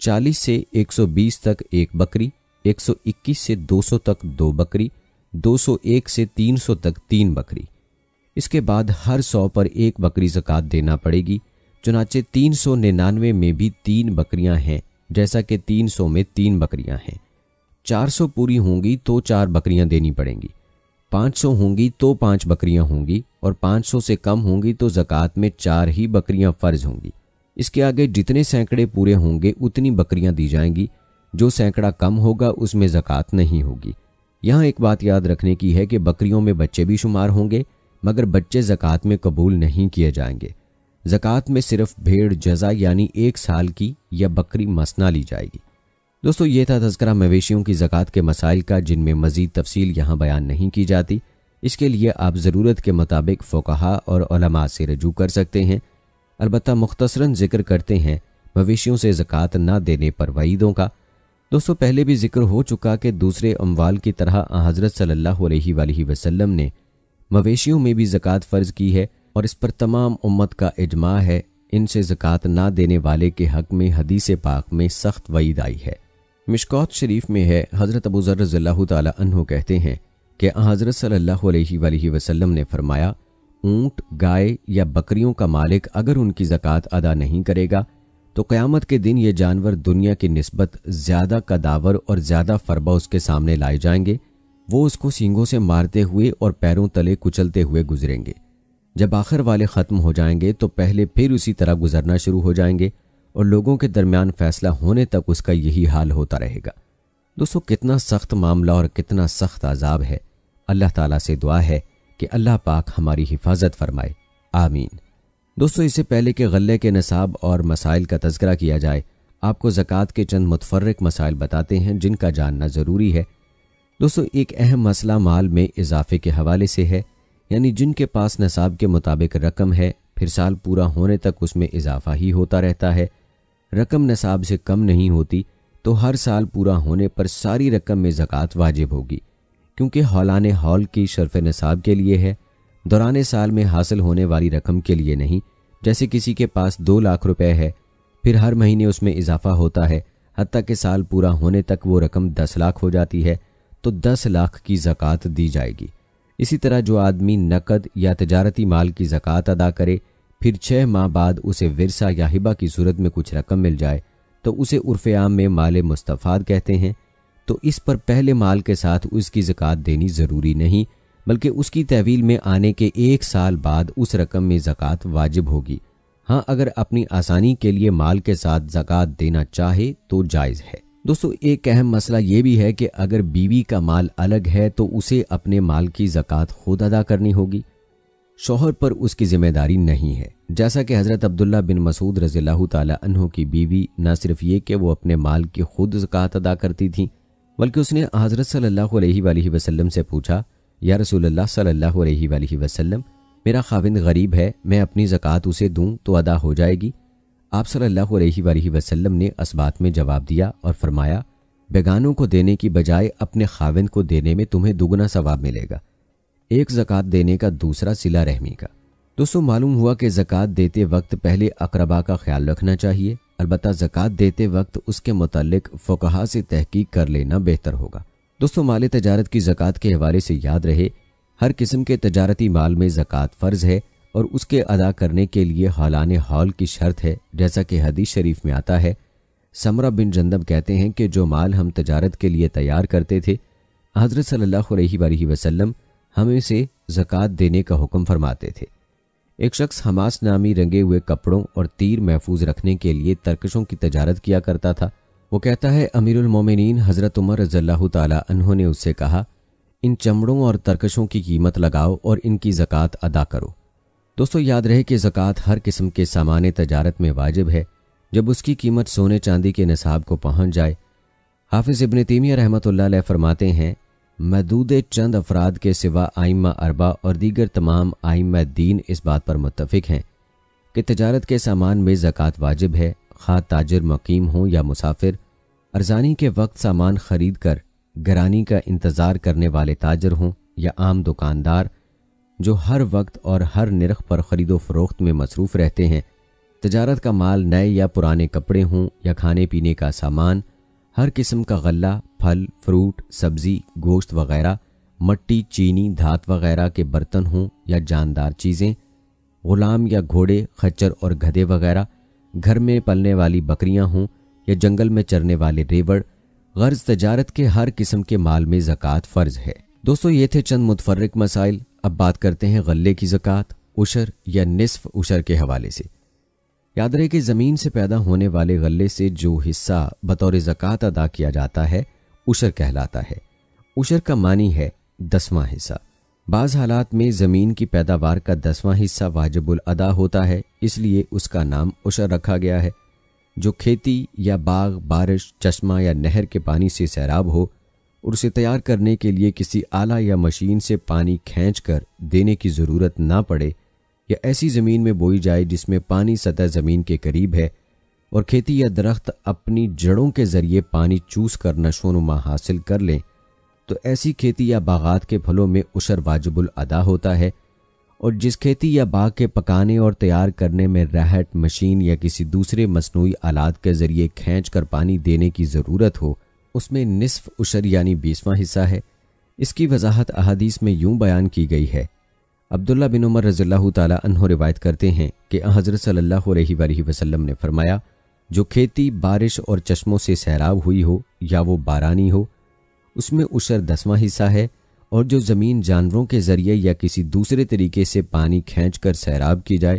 40 سے 120 تک 1 بکری، 121 سے 200 تک 2 بکری، 201 سے 300 تک 3 بکری۔ اس کے بعد ہر 100 پر 1 بکری زکوٰۃ دینا پڑے گی۔ چنانچہ 399 میں بھی 3 بکریاں ہیں، جیسا کہ 300 میں 3 بکریاں ہیں۔ 400 پوری ہوں گی تو 4 بکریاں دینی پڑیں گی، 500 ہوں گی تو 5 بکریاں ہوں گی، اور 500 سے کم ہوں گی تو زکوٰۃ میں 4 ہی بکریاں فرض ہوں گی۔ اس کے آگے جتنے سینکڑے پورے ہوں گے اتنی بکریاں دی جائیں گی، جو سینکڑا کم ہوگا اس میں زکوٰۃ نہیں ہوگی۔ یہاں ایک بات یاد رکھنے کی ہے کہ بکریوں میں بچے بھی شمار ہوں گے، مگر بچے زکوٰۃ میں قبول نہیں کیے جائیں گے۔ زکوٰۃ میں صرف بھیڑ جزا یعنی 1 سال کی یا بکری مسنہ لی جائے گی۔ دوستو، یہ تھا تذکرہ مویشیوں کی زکوٰۃ کے مسائل کا، جن میں مزید تفصیل یہاں بیان نہیں کی جاتی۔ اس کے لیے آپ ضرورت کے مطابق فقہاء اور علماء سے رجوع کر سکتے ہیں۔ البتہ مختصراً ذکر کرتے ہیں مویشیوں سے زکوٰۃ نہ دینے پر وعیدوں کا۔ دوستو، پہلے بھی ذکر ہو چکا کہ دوسرے اموال کی طرح حضرت صلی اللہ علیہ وآلہ وسلم نے مویشیوں میں بھی زکوٰۃ فرض کی ہے، اور اس پر تمام امت کا اجماع ہے۔ ان سے زکوٰۃ نہ دینے والے کے حق میں حدیث پاک میں سخت وعید آئی ہے۔ مشکوٰۃ شریف میں ہے، حضرت ابو ذر رضی اللہ تعالی عنہ کہتے ہیں کہ حضرت صلی اللہ علیہ وآلہ وسلم نے فرمایا، اونٹ، گائے یا بکریوں کا مالک اگر ان کی زکوٰۃ ادا نہیں کرے گا تو قیامت کے دن یہ جانور دنیا کی نسبت زیادہ قداور اور زیادہ فربا اس کے سامنے لائے جائیں گے۔ وہ اس کو سینگوں سے مارتے ہوئے اور پیروں تلے کچلتے ہوئے گزریں گے۔ جب آخر والے ختم ہو جائیں گے تو پہلے پھر اسی طرح گزرنا شروع ہو جائیں گے، اور لوگوں کے درمیان فیصلہ ہونے تک اس کا یہی حال ہوتا رہے گا۔ دوستو، کتنا سخت معاملہ اور کتنا سخت عذاب ہے۔ اللہ تعالیٰ سے دعا ہے کہ اللہ پاک ہماری حفاظت فرمائے، آمین۔ دوستو، اس سے پہلے کہ غلے کے نصاب اور مسائل کا تذکرہ کیا جائے، آپ کو زکوٰۃ کے چند متفرق مسائل بتاتے ہیں جن کا جاننا ضروری ہے۔ دوستو، ایک اہم مسئلہ مال میں اضافے کے حوالے سے ہے، یعنی جن کے پاس نصاب کے مطابق رقم ہے، پھر سال پورا ہونے تک اس میں اضافہ ہی ہوتا رہتا ہے۔ رقم نصاب سے کم نہیں ہوتی تو ہر سال پورا ہونے پر ساری رقم میں زکوٰۃ واجب ہوگی، کیونکہ ہولان ہول کی شرف نصاب کے لیے ہے، دوران سال میں حاصل ہونے والی رقم کے لیے نہیں۔ جیسے کسی کے پاس 2 لاکھ روپے ہے، پھر ہر مہینے اس میں اضافہ ہوتا ہے، حتیٰ کہ سال پورا ہونے تک وہ رقم 10 لاکھ ہو جاتی ہے، تو 10 لاکھ کی زکوٰۃ دی جائے گی۔ اسی طرح جو آدمی نقد یا تجارتی مال کی زکوٰۃ ادا کرے، پھر 6 ماہ بعد اسے ورثہ یا ہبہ کی صورت میں کچھ رقم مل جائے تو اسے عرف عام میں مال مستفاد کہتے ہیں، تو اس پر پہلے مال کے ساتھ اس کی زکوٰۃ دینی ضروری نہیں، بلکہ اس کی تحویل میں آنے کے 1 سال بعد اس رقم میں زکوٰۃ واجب ہوگی۔ ہاں، اگر اپنی آسانی کے لیے مال کے ساتھ زکوٰۃ دینا چاہے تو جائز ہے۔ دوستو، ایک اہم مسئلہ یہ بھی ہے کہ اگر بیوی کا مال الگ ہے تو اسے اپنے مال کی زکوٰۃ خود ادا کرنی ہوگی، شوہر پر اس کی ذمہ داری نہیں ہے۔ جیسا کہ حضرت عبداللہ بن مسعود رضی اللہ تعالی عنہ کی بیوی نہ صرف یہ کہ وہ اپنے مال کی خود زکوٰۃ ادا کرتی تھیں، بلکہ اس نے حضرت صلی اللہ علیہ وآلہ وسلم سے پوچھا، یا رسول اللہ صلی اللہ علیہ وآلہ وسلم، میرا خاوند غریب ہے، میں اپنی زکوٰۃ اسے دوں تو ادا ہو جائے گی؟ آپ صلی اللہ علیہ وآلہ وسلم نے اس بات میں جواب دیا اور فرمایا، بیگانوں کو دینے کی بجائے اپنے خاوند کو دینے میں تمہیں دگنا ثواب ملے گا، ایک زکوٰۃ دینے کا، دوسرا صلہ رحمی کا۔ دوستو، معلوم ہوا کہ زکوٰۃ دیتے وقت پہلے اقربا کا خیال رکھنا چاہیے، البتہ زکوٰۃ دیتے وقت اس کے متعلق فقہاء سے تحقیق کر لینا بہتر ہوگا۔ دوستو، مال تجارت کی زکوٰۃ کے حوالے سے یاد رہے، ہر قسم کے تجارتی مال میں زکوٰۃ فرض ہے، اور اس کے ادا کرنے کے لیے ہولان ہول کی شرط ہے، جیسا کہ حدیث شریف میں آتا ہے۔ سمرہ بن جندب کہتے ہیں کہ جو مال ہم تجارت کے لیے تیار کرتے تھے، حضرت صلی اللہ علیہ وآلہ وسلم ہمیں سے زکوٰۃ دینے کا حکم فرماتے تھے۔ ایک شخص حماس نامی رنگے ہوئے کپڑوں اور تیر محفوظ رکھنے کے لیے ترکشوں کی تجارت کیا کرتا تھا۔ وہ کہتا ہے، امیر المومنین حضرت عمر رضی اللہ تعالی عنہ نے اس سے کہا، ان چمڑوں اور ترکشوں کی قیمت لگاؤ اور ان کی زکوٰۃ ادا کرو۔ دوستو، یاد رہے کہ زکوٰۃ ہر قسم کے سامان تجارت میں واجب ہے جب اس کی قیمت سونے چاندی کے نصاب کو پہنچ جائے۔ حافظ ابن تیمیہ رحمۃ اللہ علیہ فرماتے ہیں، محدود چند افراد کے سوا ائمہ اربعہ اور دیگر تمام ائمہ دین اس بات پر متفق ہیں کہ تجارت کے سامان میں زکوٰۃ واجب ہے، خواہ تاجر مقیم ہوں یا مسافر۔ ارزانی کے وقت سامان خرید کر گرانی کا انتظار کرنے والے تاجر ہوں یا عام دکاندار جو ہر وقت اور ہر نرخ پر خرید و فروخت میں مصروف رہتے ہیں، تجارت کا مال نئے یا پرانے کپڑے ہوں یا کھانے پینے کا سامان، ہر قسم کا غلہ، پھل، فروٹ، سبزی، گوشت وغیرہ، مٹی، چینی، دھات وغیرہ کے برتن ہوں یا جاندار چیزیں، غلام یا گھوڑے، خچر اور گدھے وغیرہ، گھر میں پلنے والی بکریاں ہوں یا جنگل میں چرنے والے ریوڑ، غرض تجارت کے ہر قسم کے مال میں زکوٰۃ فرض ہے۔ دوستو یہ تھے چند متفرق مسائل۔ اب بات کرتے ہیں غلے کی زکوٰۃ، عشر یا نصف عشر کے حوالے سے۔ یاد رہے کہ زمین سے پیدا ہونے والے غلے سے جو حصہ بطور زکوٰۃ ادا کیا جاتا ہے عشر کہلاتا ہے۔ عشر کا معنی ہے 10واں حصہ۔ بعض حالات میں زمین کی پیداوار کا 10واں حصہ واجب الادا ہوتا ہے، اس لیے اس کا نام عشر رکھا گیا ہے۔ جو کھیتی یا باغ، بارش، چشمہ یا نہر کے پانی سے سیراب ہو اور اسے تیار کرنے کے لیے کسی آلہ یا مشین سے پانی کھینچ کر دینے کی ضرورت نہ پڑے، یا ایسی زمین میں بوئی جائے جس میں پانی سطح زمین کے قریب ہے اور کھیتی یا درخت اپنی جڑوں کے ذریعے پانی چوس کر نشو و نما حاصل کر لیں، تو ایسی کھیتی یا باغات کے پھلوں میں عشر واجب الادا ہوتا ہے۔ اور جس کھیتی یا باغ کے پکانے اور تیار کرنے میں رہٹ، مشین یا کسی دوسرے مصنوعی آلات کے ذریعے کھینچ کر پانی دینے کی ضرورت ہو، اس میں نصف عشر یعنی 20واں حصہ ہے۔ اس کی وضاحت احادیث میں یوں بیان کی گئی ہے۔ عبداللہ بن عمر رضی اللہ تعالیٰ عنہ روایت کرتے ہیں کہ حضرت صلی اللہ علیہ وآلہ وسلم نے فرمایا، جو کھیتی بارش اور چشموں سے سیراب ہوئی ہو یا وہ بارانی ہو، اس میں عشر 10واں حصہ ہے، اور جو زمین جانوروں کے ذریعے یا کسی دوسرے طریقے سے پانی کھینچ کر سیراب کی جائے،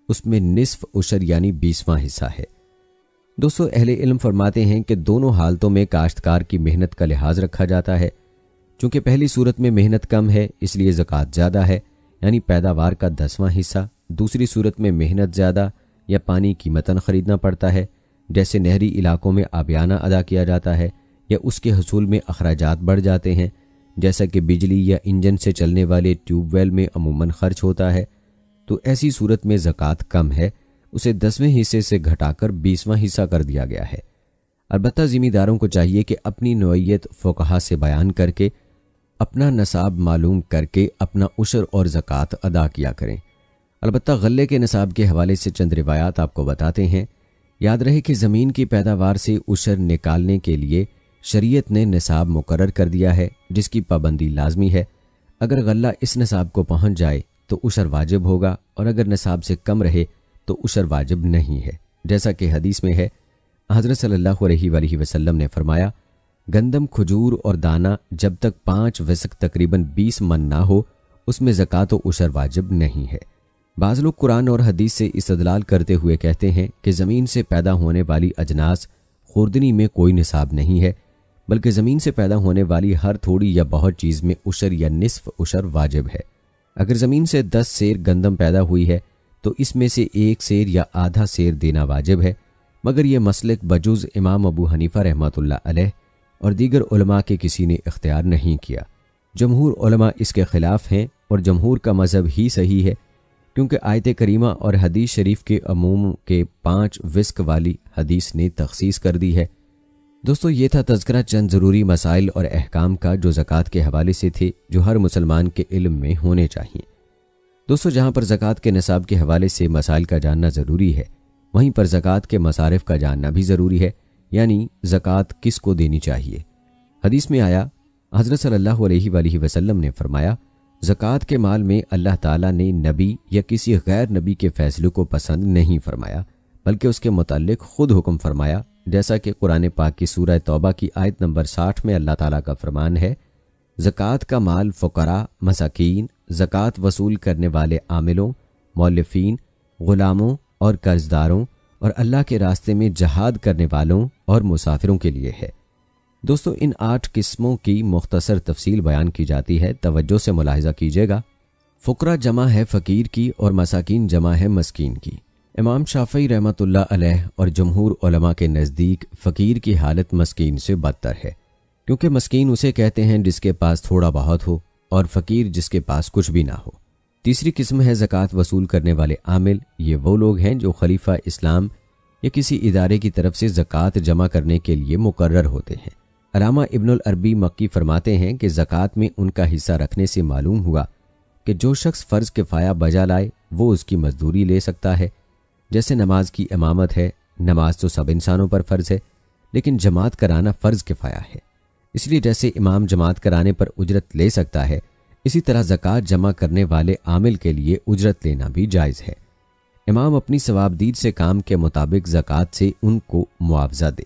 اس میں نصف عشر یعنی 20واں حصہ ہے۔ دوستو اہل علم فرماتے ہیں کہ دونوں حالتوں میں کاشتکار کی محنت کا لحاظ رکھا جاتا ہے۔ چونکہ پہلی صورت میں محنت کم ہے اس لیے زکوٰۃ زیادہ ہے، یعنی پیداوار کا 10واں حصہ۔ دوسری صورت میں محنت زیادہ یا پانی قیمتاً خریدنا پڑتا ہے، جیسے نہری علاقوں میں آبیانہ ادا کیا جاتا ہے، یا اس کے حصول میں اخراجات بڑھ جاتے ہیں، جیسا کہ بجلی یا انجن سے چلنے والے ٹیوب ویل میں عموماً خرچ ہوتا ہے، تو ایسی صورت میں زکوٰۃ کم ہے، اسے 10ویں حصے سے گھٹا کر 20واں حصہ کر دیا گیا ہے۔ البتہ ذمہ کو چاہیے کہ اپنی نوعیت فقہا سے بیان کر کے، اپنا نصاب معلوم کر کے اپنا عشر اور زکوٰۃ ادا کیا کریں۔ البتہ غلے کے نصاب کے حوالے سے چند روایات آپ کو بتاتے ہیں۔ یاد رہے کہ زمین کی پیداوار سے عشر نکالنے کے لیے شریعت نے نصاب مقرر کر دیا ہے، جس کی پابندی لازمی ہے۔ اگر غلہ اس نصاب کو پہنچ جائے تو عشر واجب ہوگا، اور اگر نصاب سے کم رہے تو عشر واجب نہیں ہے، جیسا کہ حدیث میں ہے۔ حضرت صلی اللہ علیہ وآلہ وسلم نے فرمایا، گندم، کھجور اور دانہ جب تک 5 وسق تقریباً 20 من نہ ہو، اس میں زکوٰۃ و عشر واجب نہیں ہے۔ بعض لوگ قرآن اور حدیث سے استدلال کرتے ہوئے کہتے ہیں کہ زمین سے پیدا ہونے والی اجناس خوردنی میں کوئی نصاب نہیں ہے، بلکہ زمین سے پیدا ہونے والی ہر تھوڑی یا بہت چیز میں عشر یا نصف عشر واجب ہے۔ اگر زمین سے 10 سیر گندم پیدا ہوئی ہے تو اس میں سے 1 سیر یا آدھا سیر دینا واجب ہے، مگر یہ مسلک بجز امام ابو حنیفہ رحمۃ اللہ علیہ اور دیگر علماء کے کسی نے اختیار نہیں کیا۔ جمہور علماء اس کے خلاف ہیں، اور جمہور کا مذہب ہی صحیح ہے، کیونکہ آیت کریمہ اور حدیث شریف کے عموم کے 5 وسق والی حدیث نے تخصیص کر دی ہے۔ دوستو یہ تھا تذکرہ چند ضروری مسائل اور احکام کا جو زکوٰۃ کے حوالے سے تھے، جو ہر مسلمان کے علم میں ہونے چاہیے۔ دوستو جہاں پر زکوٰۃ کے نصاب کے حوالے سے مسائل کا جاننا ضروری ہے، وہیں پر زکوٰۃ کے مصارف کا جاننا بھی ضروری ہے، یعنی زکوٰۃ کس کو دینی چاہیے۔ حدیث میں آیا، حضرت صلی اللہ علیہ وآلہ وسلم نے فرمایا، زکوٰۃ کے مال میں اللہ تعالیٰ نے نبی یا کسی غیر نبی کے فیصلے کو پسند نہیں فرمایا، بلکہ اس کے متعلق خود حکم فرمایا، جیسا کہ قرآن پاک کی سورہ توبہ کی آیت نمبر 60 میں اللہ تعالیٰ کا فرمان ہے، زکوٰۃ کا مال فقراء، مساکین، زکوٰۃ وصول کرنے والے عاملوں، مولفین، غلاموں اور قرضداروں اور اللہ کے راستے میں جہاد کرنے والوں اور مسافروں کے لیے ہے۔ دوستو ان 8 قسموں کی مختصر تفصیل بیان کی جاتی ہے، توجہ سے ملاحظہ کیجیے گا۔ فقراء جمع ہے فقیر کی اور مساکین جمع ہے مسکین کی۔ امام شافعی رحمۃ اللہ علیہ اور جمہور علماء کے نزدیک فقیر کی حالت مسکین سے بدتر ہے، کیونکہ مسکین اسے کہتے ہیں جس کے پاس تھوڑا بہت ہو، اور فقیر جس کے پاس کچھ بھی نہ ہو۔ تیسری قسم ہے زکوٰۃ وصول کرنے والے عامل۔ یہ وہ لوگ ہیں جو خلیفہ اسلام یا کسی ادارے کی طرف سے زکوٰۃ جمع کرنے کے لیے مقرر ہوتے ہیں۔ علامہ ابن العربی مکی فرماتے ہیں کہ زکوٰۃ میں ان کا حصہ رکھنے سے معلوم ہوا کہ جو شخص فرض کفایہ بجا لائے وہ اس کی مزدوری لے سکتا ہے، جیسے نماز کی امامت ہے، نماز تو سب انسانوں پر فرض ہے، لیکن جماعت کرانا فرض کفایہ ہے۔ اس لیے جیسے امام جماعت کرانے پر اجرت لے سکتا ہے، اسی طرح زکوٰۃ جمع کرنے والے عامل کے لیے اجرت لینا بھی جائز ہے۔ امام اپنی ثوابدید سے کام کے مطابق زکوٰۃ سے ان کو معاوضہ دے۔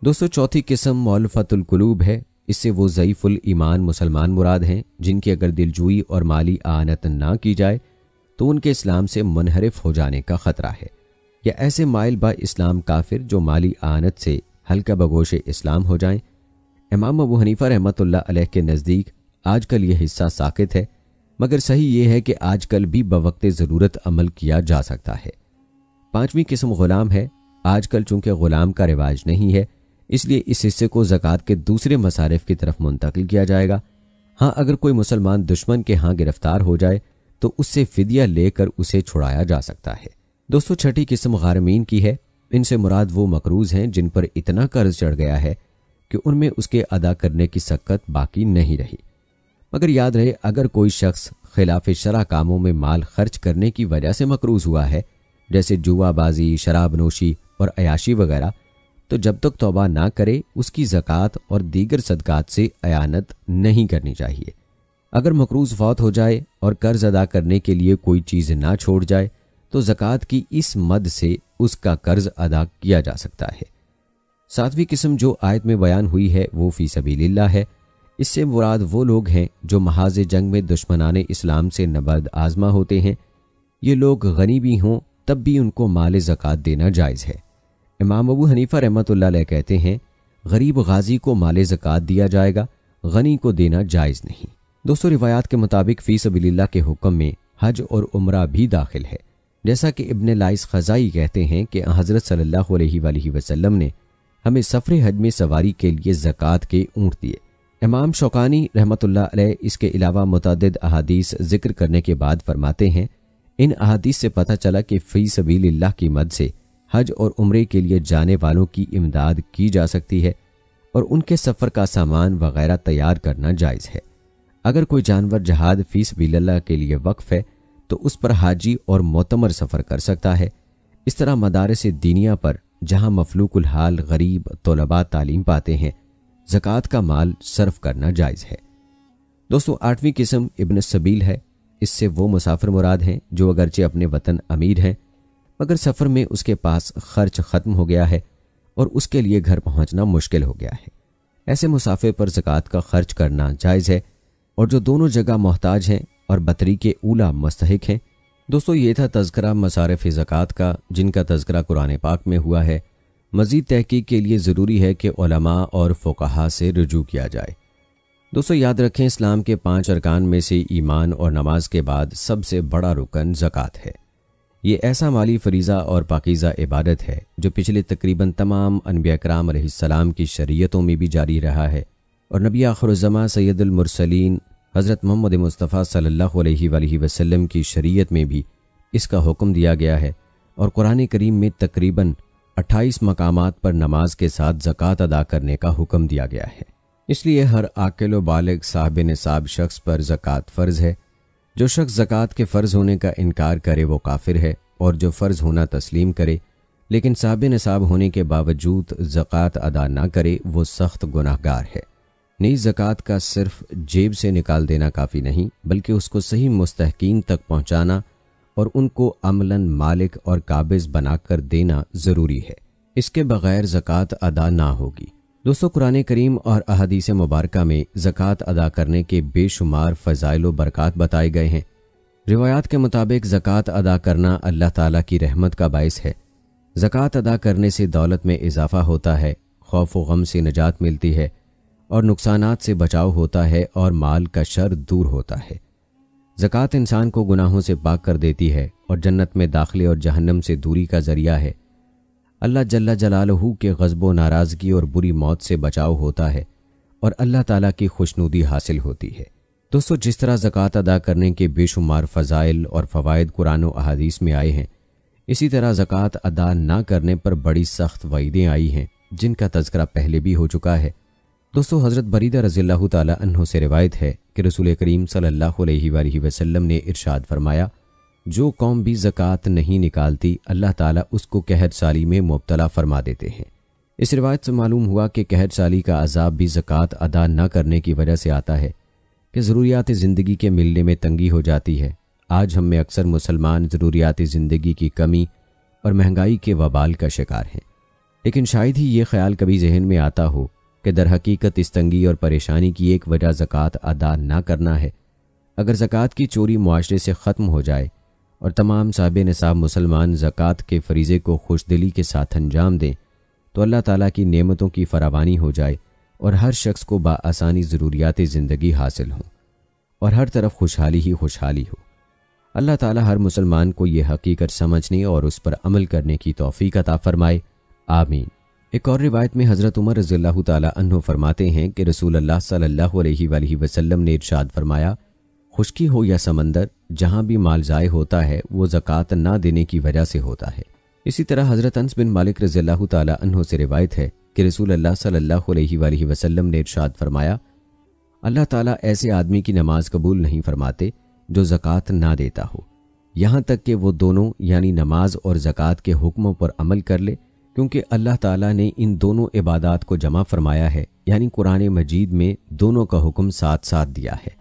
دوستو، چوتھی قسم مؤلفۃ القلوب ہے۔ اس سے وہ ضعیف الایمان مسلمان مراد ہیں جن کی اگر دلجوئی اور مالی اعانت نہ کی جائے تو ان کے اسلام سے منحرف ہو جانے کا خطرہ ہے، یا ایسے مائل با اسلام کافر جو مالی اعانت سے ہلکا بگوش اسلام ہو جائیں۔ امام ابو حنیفہ رحمۃ اللہ علیہ کے نزدیک آج کل یہ حصہ ساقط ہے، مگر صحیح یہ ہے کہ آج کل بھی بوقت ضرورت عمل کیا جا سکتا ہے۔ پانچویں قسم غلام ہے۔ آج کل چونکہ غلام کا رواج نہیں ہے، اس لیے اس حصے کو زکوٰۃ کے دوسرے مصارف کی طرف منتقل کیا جائے گا۔ ہاں، اگر کوئی مسلمان دشمن کے ہاں گرفتار ہو جائے تو اس سے فدیہ لے کر اسے چھڑایا جا سکتا ہے۔ دوستو، چھٹی قسم غارمین کی ہے۔ ان سے مراد وہ مقروض ہیں جن پر اتنا قرض چڑھ گیا ہے کہ ان میں اس کے ادا کرنے کی سکت باقی نہیں رہی۔ مگر یاد رہے، اگر کوئی شخص خلاف شرع کاموں میں مال خرچ کرنے کی وجہ سے مقروض ہوا ہے، جیسے جوا بازی، شراب نوشی اور عیاشی وغیرہ، تو جب تک توبہ نہ کرے اس کی زکوٰۃ اور دیگر صدقات سے اعانت نہیں کرنی چاہیے۔ اگر مقروض فوت ہو جائے اور قرض ادا کرنے کے لیے کوئی چیز نہ چھوڑ جائے تو زکوٰۃ کی اس مد سے اس کا قرض ادا کیا جا سکتا ہے۔ ساتویں قسم جو آیت میں بیان ہوئی ہے وہ فی سبیل اللہ ہے۔ اس سے مراد وہ لوگ ہیں جو محاذ جنگ میں دشمنان اسلام سے نبرد آزما ہوتے ہیں۔ یہ لوگ غنی بھی ہوں تب بھی ان کو مال زکوٰۃ دینا جائز ہے۔ امام ابو حنیفہ رحمۃ اللہ علیہ کہتے ہیں غریب غازی کو مال زکوٰۃ دیا جائے گا، غنی کو دینا جائز نہیں۔ دوستو، روایات کے مطابق فی سبیل اللہ کے حکم میں حج اور عمرہ بھی داخل ہے، جیسا کہ ابن لائث خزائی کہتے ہیں کہ حضرت صلی اللہ علیہ وآلہ وسلم نے ہمیں سفر حج میں سواری کے لیے زکوٰۃ کے اونٹ دیے۔ امام شوکانی رحمۃ اللہ علیہ اس کے علاوہ متعدد احادیث ذکر کرنے کے بعد فرماتے ہیں ان احادیث سے پتہ چلا کہ فی سبیل اللہ کی مد سے حج اور عمرے کے لیے جانے والوں کی امداد کی جا سکتی ہے اور ان کے سفر کا سامان وغیرہ تیار کرنا جائز ہے۔ اگر کوئی جانور جہاد فی سبیل اللہ کے لیے وقف ہے تو اس پر حاجی اور معتمر سفر کر سکتا ہے۔ اس طرح مدارس دینیہ پر جہاں مفلوق الحال غریب طلباء تعلیم پاتے ہیں، زکوٰۃ کا مال صرف کرنا جائز ہے۔ دوستو، آٹھویں قسم ابن السبیل ہے۔ اس سے وہ مسافر مراد ہیں جو اگرچہ اپنے وطن امیر ہیں مگر سفر میں اس کے پاس خرچ ختم ہو گیا ہے اور اس کے لیے گھر پہنچنا مشکل ہو گیا ہے۔ ایسے مسافر پر زکوٰۃ کا خرچ کرنا جائز ہے، اور جو دونوں جگہ محتاج ہیں اور بطری کے اولا مستحق ہیں۔ دوستو، یہ تھا تذکرہ مصارف زکوٰۃ کا جن کا تذکرہ قرآن پاک میں ہوا ہے۔ مزید تحقیق کے لیے ضروری ہے کہ علماء اور فقہاء سے رجوع کیا جائے۔ دوستو، یاد رکھیں اسلام کے 5 ارکان میں سے ایمان اور نماز کے بعد سب سے بڑا رکن زکوٰۃ ہے۔ یہ ایسا مالی فریضہ اور پاکیزہ عبادت ہے جو پچھلے تقریباً تمام انبیاء کرام علیہ السلام کی شریعتوں میں بھی جاری رہا ہے، اور نبی آخر الزماں سید المرسلین حضرت محمد مصطفیٰ صلی اللہ علیہ وآلہ وسلم کی شریعت میں بھی اس کا حکم دیا گیا ہے، اور قرآن کریم میں تقریباً 28 مقامات پر نماز کے ساتھ زکوٰۃ ادا کرنے کا حکم دیا گیا ہے۔ اس لیے ہر عاقل و بالغ صاحب نصاب شخص پر زکوٰۃ فرض ہے۔ جو شخص زکوٰۃ کے فرض ہونے کا انکار کرے وہ کافر ہے، اور جو فرض ہونا تسلیم کرے لیکن صاحب نصاب ہونے کے باوجود زکوٰۃ ادا نہ کرے وہ سخت گناہ گار ہے۔ نیز زکوٰۃ کا صرف جیب سے نکال دینا کافی نہیں، بلکہ اس کو صحیح مستحقین تک پہنچانا اور ان کو عملاً مالک اور قابض بنا کر دینا ضروری ہے۔ اس کے بغیر زکوٰۃ ادا نہ ہوگی۔ دوستو، قرآن کریم اور احادیث مبارکہ میں زکوٰۃ ادا کرنے کے بے شمار فضائل و برکات بتائے گئے ہیں۔ روایات کے مطابق زکوٰۃ ادا کرنا اللہ تعالیٰ کی رحمت کا باعث ہے۔ زکوٰۃ ادا کرنے سے دولت میں اضافہ ہوتا ہے، خوف و غم سے نجات ملتی ہے، اور نقصانات سے بچاؤ ہوتا ہے، اور مال کا شر دور ہوتا ہے۔ زکوٰۃ انسان کو گناہوں سے پاک کر دیتی ہے اور جنت میں داخلے اور جہنم سے دوری کا ذریعہ ہے۔ اللہ جل جلالہ کے غضب و ناراضگی اور بری موت سے بچاؤ ہوتا ہے، اور اللہ تعالیٰ کی خوشنودی حاصل ہوتی ہے۔ دوستو، جس طرح زکوٰۃ ادا کرنے کے بے شمار فضائل اور فوائد قرآن و احادیث میں آئے ہیں، اسی طرح زکوٰۃ ادا نہ کرنے پر بڑی سخت وعیدیں آئی ہیں جن کا تذکرہ پہلے بھی ہو چکا ہے۔ دوستو، حضرت بریدہ رضی اللہ تعالیٰ عنہ سے روایت ہے کہ رسول کریم صلی اللہ علیہ وآلہ وسلم نے ارشاد فرمایا، جو قوم بھی زکوٰۃ نہیں نکالتی اللہ تعالیٰ اس کو قحط سالی میں مبتلا فرما دیتے ہیں۔ اس روایت سے معلوم ہوا کہ قحط سالی کا عذاب بھی زکوٰۃ ادا نہ کرنے کی وجہ سے آتا ہے کہ ضروریات زندگی کے ملنے میں تنگی ہو جاتی ہے۔ آج ہم میں اکثر مسلمان ضروریات زندگی کی کمی اور مہنگائی کے وبال کا شکار ہیں، لیکن شاید ہی یہ خیال کبھی ذہن میں آتا ہو کہ در حقیقت اس تنگی اور پریشانی کی ایک وجہ زکوٰۃ ادا نہ کرنا ہے۔ اگر زکوٰۃ کی چوری معاشرے سے ختم ہو جائے اور تمام صاحب نصاب مسلمان زکوٰۃ کے فریضے کو خوش دلی کے ساتھ انجام دیں تو اللہ تعالیٰ کی نعمتوں کی فراوانی ہو جائے اور ہر شخص کو بآسانی ضروریات زندگی حاصل ہوں اور ہر طرف خوشحالی ہی خوشحالی ہو۔ اللہ تعالیٰ ہر مسلمان کو یہ حقیقت سمجھنے اور اس پر عمل کرنے کی توفیق عطا فرمائے، آمین۔ ایک اور روایت میں حضرت عمر رضی اللہ تعالیٰ عنہ فرماتے ہیں کہ رسول اللہ صلی اللہ علیہ وآلہ وسلم نے ارشاد فرمایا، خشکی ہو یا سمندر، جہاں بھی مال ضائع ہوتا ہے وہ زکوٰۃ نہ دینے کی وجہ سے ہوتا ہے۔ اسی طرح حضرت انس بن مالک رضی اللہ تعالیٰ عنہ سے روایت ہے کہ رسول اللہ صلی اللہ علیہ وآلہ وسلم نے ارشاد فرمایا، اللہ تعالیٰ ایسے آدمی کی نماز قبول نہیں فرماتے جو زکوٰۃ نہ دیتا ہو، یہاں تک کہ وہ دونوں یعنی نماز اور زکوٰۃ کے حکموں پر عمل کر لے، کیونکہ اللہ تعالیٰ نے ان دونوں عبادات کو جمع فرمایا ہے، یعنی قرآن مجید میں دونوں کا حکم ساتھ ساتھ دیا ہے،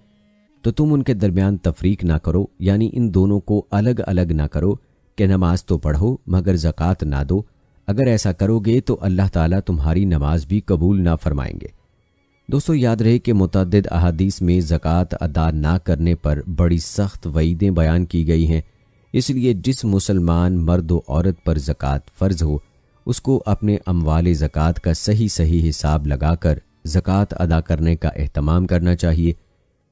تو تم ان کے درمیان تفریق نہ کرو، یعنی ان دونوں کو الگ الگ نہ کرو کہ نماز تو پڑھو مگر زکوٰۃ نہ دو۔ اگر ایسا کرو گے تو اللہ تعالیٰ تمہاری نماز بھی قبول نہ فرمائیں گے۔ دوستو یاد رہے کہ متعدد احادیث میں زکوٰۃ ادا نہ کرنے پر بڑی سخت وعیدیں بیان کی گئی ہیں، اس لیے جس مسلمان مرد و عورت پر زکوٰۃ فرض ہو اس کو اپنے اموال زکوٰۃ کا صحیح حساب لگا کر زکوٰۃ ادا کرنے کا اہتمام کرنا چاہیے،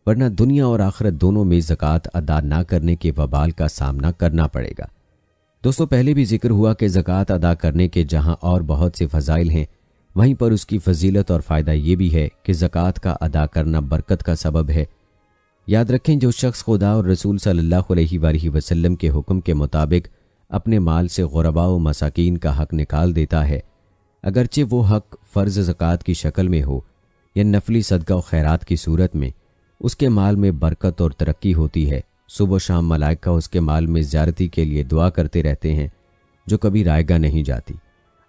ورنہ دنیا اور آخرت دونوں میں زکوٰۃ ادا نہ کرنے کے وبال کا سامنا کرنا پڑے گا۔ دوستو پہلے بھی ذکر ہوا کہ زکوٰۃ ادا کرنے کے جہاں اور بہت سے فضائل ہیں، وہیں پر اس کی فضیلت اور فائدہ یہ بھی ہے کہ زکوٰۃ کا ادا کرنا برکت کا سبب ہے۔ یاد رکھیں جو شخص خدا اور رسول صلی اللہ علیہ وآلہ وسلم کے حکم کے مطابق اپنے مال سے غرباء و مساکین کا حق نکال دیتا ہے، اگرچہ وہ حق فرض زکوٰۃ کی شکل میں ہو یا نفلی صدقہ و خیرات کی صورت میں، اس کے مال میں برکت اور ترقی ہوتی ہے۔ صبح و شام ملائکہ اس کے مال میں زیارتی کے لیے دعا کرتے رہتے ہیں جو کبھی رائگاں نہیں جاتی۔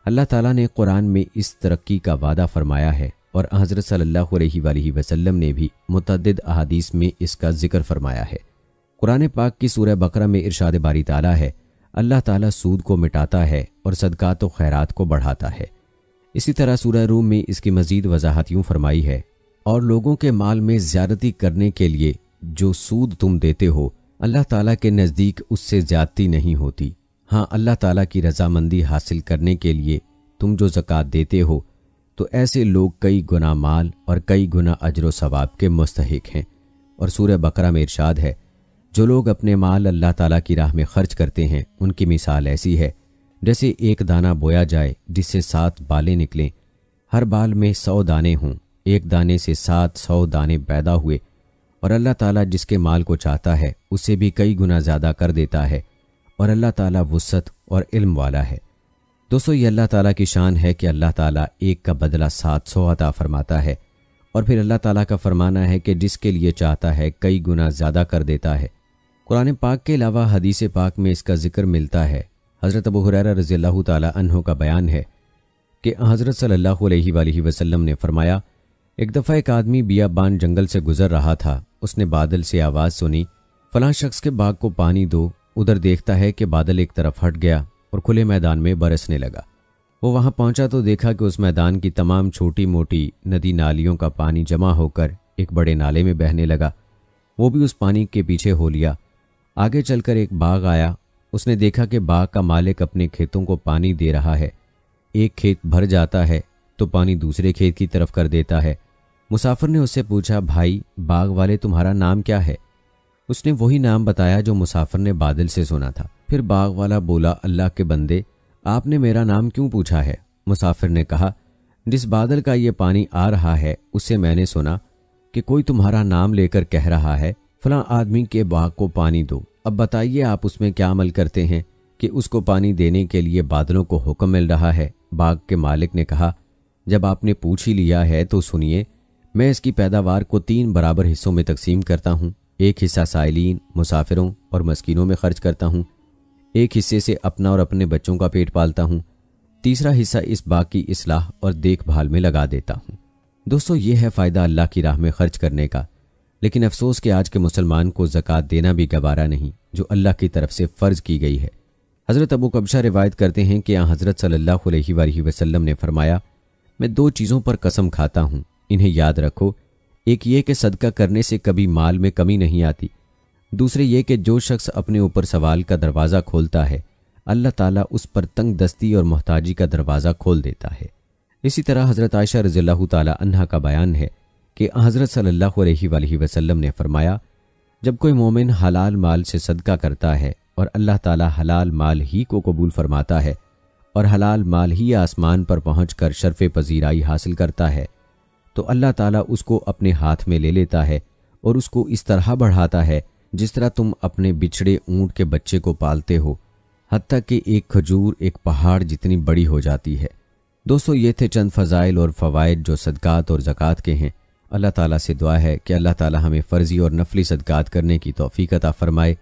اللہ تعالیٰ نے قرآن میں اس ترقی کا وعدہ فرمایا ہے اور حضرت صلی اللہ علیہ وآلہ وسلم نے بھی متعدد احادیث میں اس کا ذکر فرمایا ہے۔ قرآن پاک کی سورہ بقرہ میں ارشاد باری تعالیٰ ہے، اللہ تعالیٰ سود کو مٹاتا ہے اور صدقات و خیرات کو بڑھاتا ہے۔ اسی طرح سورہ روم میں اس کی مزید وضاحت یوں فرمائی ہے، اور لوگوں کے مال میں زیادتی کرنے کے لیے جو سود تم دیتے ہو اللہ تعالیٰ کے نزدیک اس سے زیادتی نہیں ہوتی۔ ہاں اللہ تعالیٰ کی رضامندی حاصل کرنے کے لیے تم جو زکوٰۃ دیتے ہو تو ایسے لوگ کئی گنا مال اور کئی گنا اجر و ثواب کے مستحق ہیں۔ اور سورہ بقرہ میں ارشاد ہے، جو لوگ اپنے مال اللہ تعالیٰ کی راہ میں خرچ کرتے ہیں ان کی مثال ایسی ہے جیسے ایک دانہ بویا جائے جس سے 7 بالیں نکلیں، ہر بال میں 100 دانے ہوں، ایک دانے سے 700 دانے پیدا ہوئے، اور اللہ تعالیٰ جس کے مال کو چاہتا ہے اسے بھی کئی گنا زیادہ کر دیتا ہے، اور اللہ تعالیٰ وسعت اور علم والا ہے۔ دوستو یہ اللہ تعالیٰ کی شان ہے کہ اللہ تعالیٰ ایک کا بدلہ 700 عطا فرماتا ہے، اور پھر اللہ تعالیٰ کا فرمانا ہے کہ جس کے لیے چاہتا ہے کئی گنا زیادہ کر دیتا ہے۔ قرآن پاک کے علاوہ حدیث پاک میں اس کا ذکر ملتا ہے۔ حضرت ابو ہریرہ رضی اللہ تعالیٰ عنہ کا بیان ہے کہ حضرت صلی اللہ علیہ وآلہ وسلم نے فرمایا، ایک دفعہ ایک آدمی بیابان جنگل سے گزر رہا تھا، اس نے بادل سے آواز سنی، فلاں شخص کے باغ کو پانی دو۔ ادھر دیکھتا ہے کہ بادل ایک طرف ہٹ گیا اور کھلے میدان میں برسنے لگا۔ وہ وہاں پہنچا تو دیکھا کہ اس میدان کی تمام چھوٹی موٹی ندی نالیوں کا پانی جمع ہو کر ایک بڑے نالے میں بہنے لگا۔ وہ بھی اس پانی کے پیچھے ہو لیا۔ آگے چل کر ایک باغ آیا، اس نے دیکھا کہ باغ کا مالک اپنے کھیتوں کو پانی دے رہا ہے۔ ایک کھیت بھر جاتا ہے تو پانی دوسرے کھیت کی طرف کر دیتا ہے۔ مسافر نے اس سے پوچھا، بھائی باغ والے تمہارا نام کیا ہے؟ اس نے وہی نام بتایا جو مسافر نے بادل سے سنا تھا۔ پھر باغ والا بولا، اللہ کے بندے، آپ نے میرا نام کیوں پوچھا ہے؟ مسافر نے کہا، جس بادل کا یہ پانی آ رہا ہے اس سے میں نے سنا کہ کوئی تمہارا نام لے کر کہہ رہا ہے فلاں آدمی کے باغ کو پانی دو۔ اب بتائیے آپ اس میں کیا عمل کرتے ہیں کہ اس کو پانی دینے کے لیے بادلوں کو حکم مل رہا ہے؟ باغ کے مالک نے کہا، جب آپ نے پوچھ ہی لیا ہے تو سنیے، میں اس کی پیداوار کو 3 برابر حصوں میں تقسیم کرتا ہوں۔ ایک حصہ سائلین، مسافروں اور مسکینوں میں خرچ کرتا ہوں، ایک حصے سے اپنا اور اپنے بچوں کا پیٹ پالتا ہوں، تیسرا حصہ اس باغ کی اصلاح اور دیکھ بھال میں لگا دیتا ہوں۔ دوستو، یہ ہے فائدہ اللہ کی راہ میں خرچ کرنے کا، لیکن افسوس کہ آج کے مسلمان کو زکوٰۃ دینا بھی گوارا نہیں، جو اللہ کی طرف سے فرض کی گئی ہے۔ حضرت ابو قبشہ روایت کرتے ہیں کہ حضرت صلی اللہ علیہ وآلہ وسلم نے فرمایا، میں 2 چیزوں پر قسم کھاتا ہوں، انہیں یاد رکھو۔ ایک یہ کہ صدقہ کرنے سے کبھی مال میں کمی نہیں آتی، دوسرے یہ کہ جو شخص اپنے اوپر سوال کا دروازہ کھولتا ہے، اللہ تعالیٰ اس پر تنگ دستی اور محتاجی کا دروازہ کھول دیتا ہے۔ اسی طرح حضرت عائشہ رضی اللہ تعالیٰ عنہا کا بیان ہے کہ حضرت صلی اللہ علیہ وآلہ وسلم نے فرمایا، جب کوئی مومن حلال مال سے صدقہ کرتا ہے اور اللہ تعالیٰ حلال مال ہی کو قبول فرماتا ہے اور حلال مال ہی آسمان پر پہنچ کر شرف پذیرائی حاصل کرتا ہے، تو اللہ تعالیٰ اس کو اپنے ہاتھ میں لے لیتا ہے اور اس کو اس طرح بڑھاتا ہے جس طرح تم اپنے بچھڑے اونٹ کے بچے کو پالتے ہو، حتیٰ کہ ایک کھجور ایک پہاڑ جتنی بڑی ہو جاتی ہے۔ دوستو، یہ تھے چند فضائل اور فوائد جو صدقات اور زکوٰۃ کے ہیں۔ اللہ تعالیٰ سے دعا ہے کہ اللہ تعالیٰ ہمیں فرضی اور نفلی صدقات کرنے کی توفیق عطا فرمائے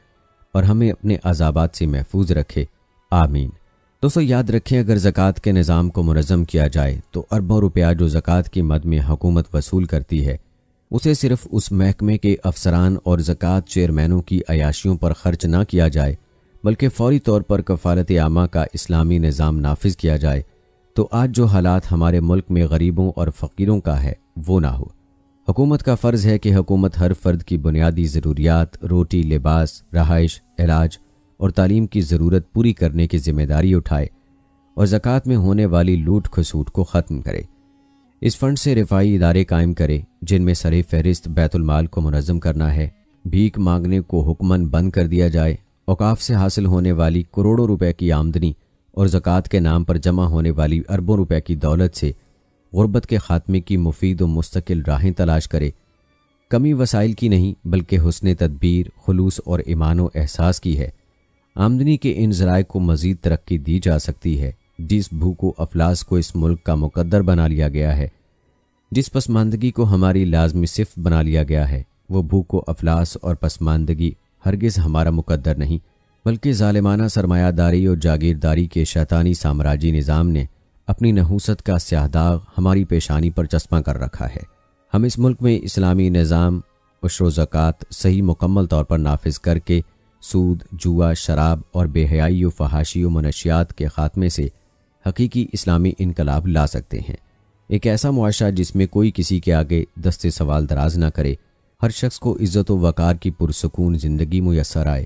اور ہمیں اپنے عذابات سے محفوظ رکھے، آمین۔ دوستو، یاد رکھیں، اگر زکوٰۃ کے نظام کو منظم کیا جائے تو اربوں روپیہ جو زکوٰۃ کی مد میں حکومت وصول کرتی ہے، اسے صرف اس محکمے کے افسران اور زکوٰۃ چیئرمینوں کی عیاشیوں پر خرچ نہ کیا جائے، بلکہ فوری طور پر کفالت عامہ کا اسلامی نظام نافذ کیا جائے، تو آج جو حالات ہمارے ملک میں غریبوں اور فقیروں کا ہے وہ نہ ہو۔ حکومت کا فرض ہے کہ حکومت ہر فرد کی بنیادی ضروریات، روٹی، لباس، رہائش، علاج اور تعلیم کی ضرورت پوری کرنے کی ذمہ داری اٹھائے اور زکوٰۃ میں ہونے والی لوٹ کھسوٹ کو ختم کرے۔ اس فنڈ سے رفاہی ادارے قائم کرے جن میں سر فہرست بیت المال کو منظم کرنا ہے، بھیک مانگنے کو حکماً بند کر دیا جائے، اوقاف سے حاصل ہونے والی کروڑوں روپے کی آمدنی اور زکوٰۃ کے نام پر جمع ہونے والی اربوں روپے کی دولت سے غربت کے خاتمے کی مفید و مستقل راہیں تلاش کرے۔ کمی وسائل کی نہیں بلکہ حسن تدبیر، خلوص اور ایمان و احساس کی ہے۔ آمدنی کے ان ذرائع کو مزید ترقی دی جا سکتی ہے۔ جس بھوک و افلاس کو اس ملک کا مقدر بنا لیا گیا ہے، جس پسماندگی کو ہماری لازمی صفت بنا لیا گیا ہے، وہ بھوک و افلاس اور پسماندگی ہرگز ہمارا مقدر نہیں، بلکہ ظالمانہ سرمایہ داری اور جاگیرداری کے شیطانی سامراجی نظام نے اپنی نحوست کا سیاہ داغ ہماری پیشانی پر چسپاں کر رکھا ہے۔ ہم اس ملک میں اسلامی نظام عشر و زکوٰۃ صحیح مکمل طور پر نافذ کر کے سود، جوا، شراب اور بے حیائی و فحاشی و منشیات کے خاتمے سے حقیقی اسلامی انقلاب لا سکتے ہیں۔ ایک ایسا معاشرہ جس میں کوئی کسی کے آگے دست سوال دراز نہ کرے، ہر شخص کو عزت و وقار کی پرسکون زندگی میسر آئے،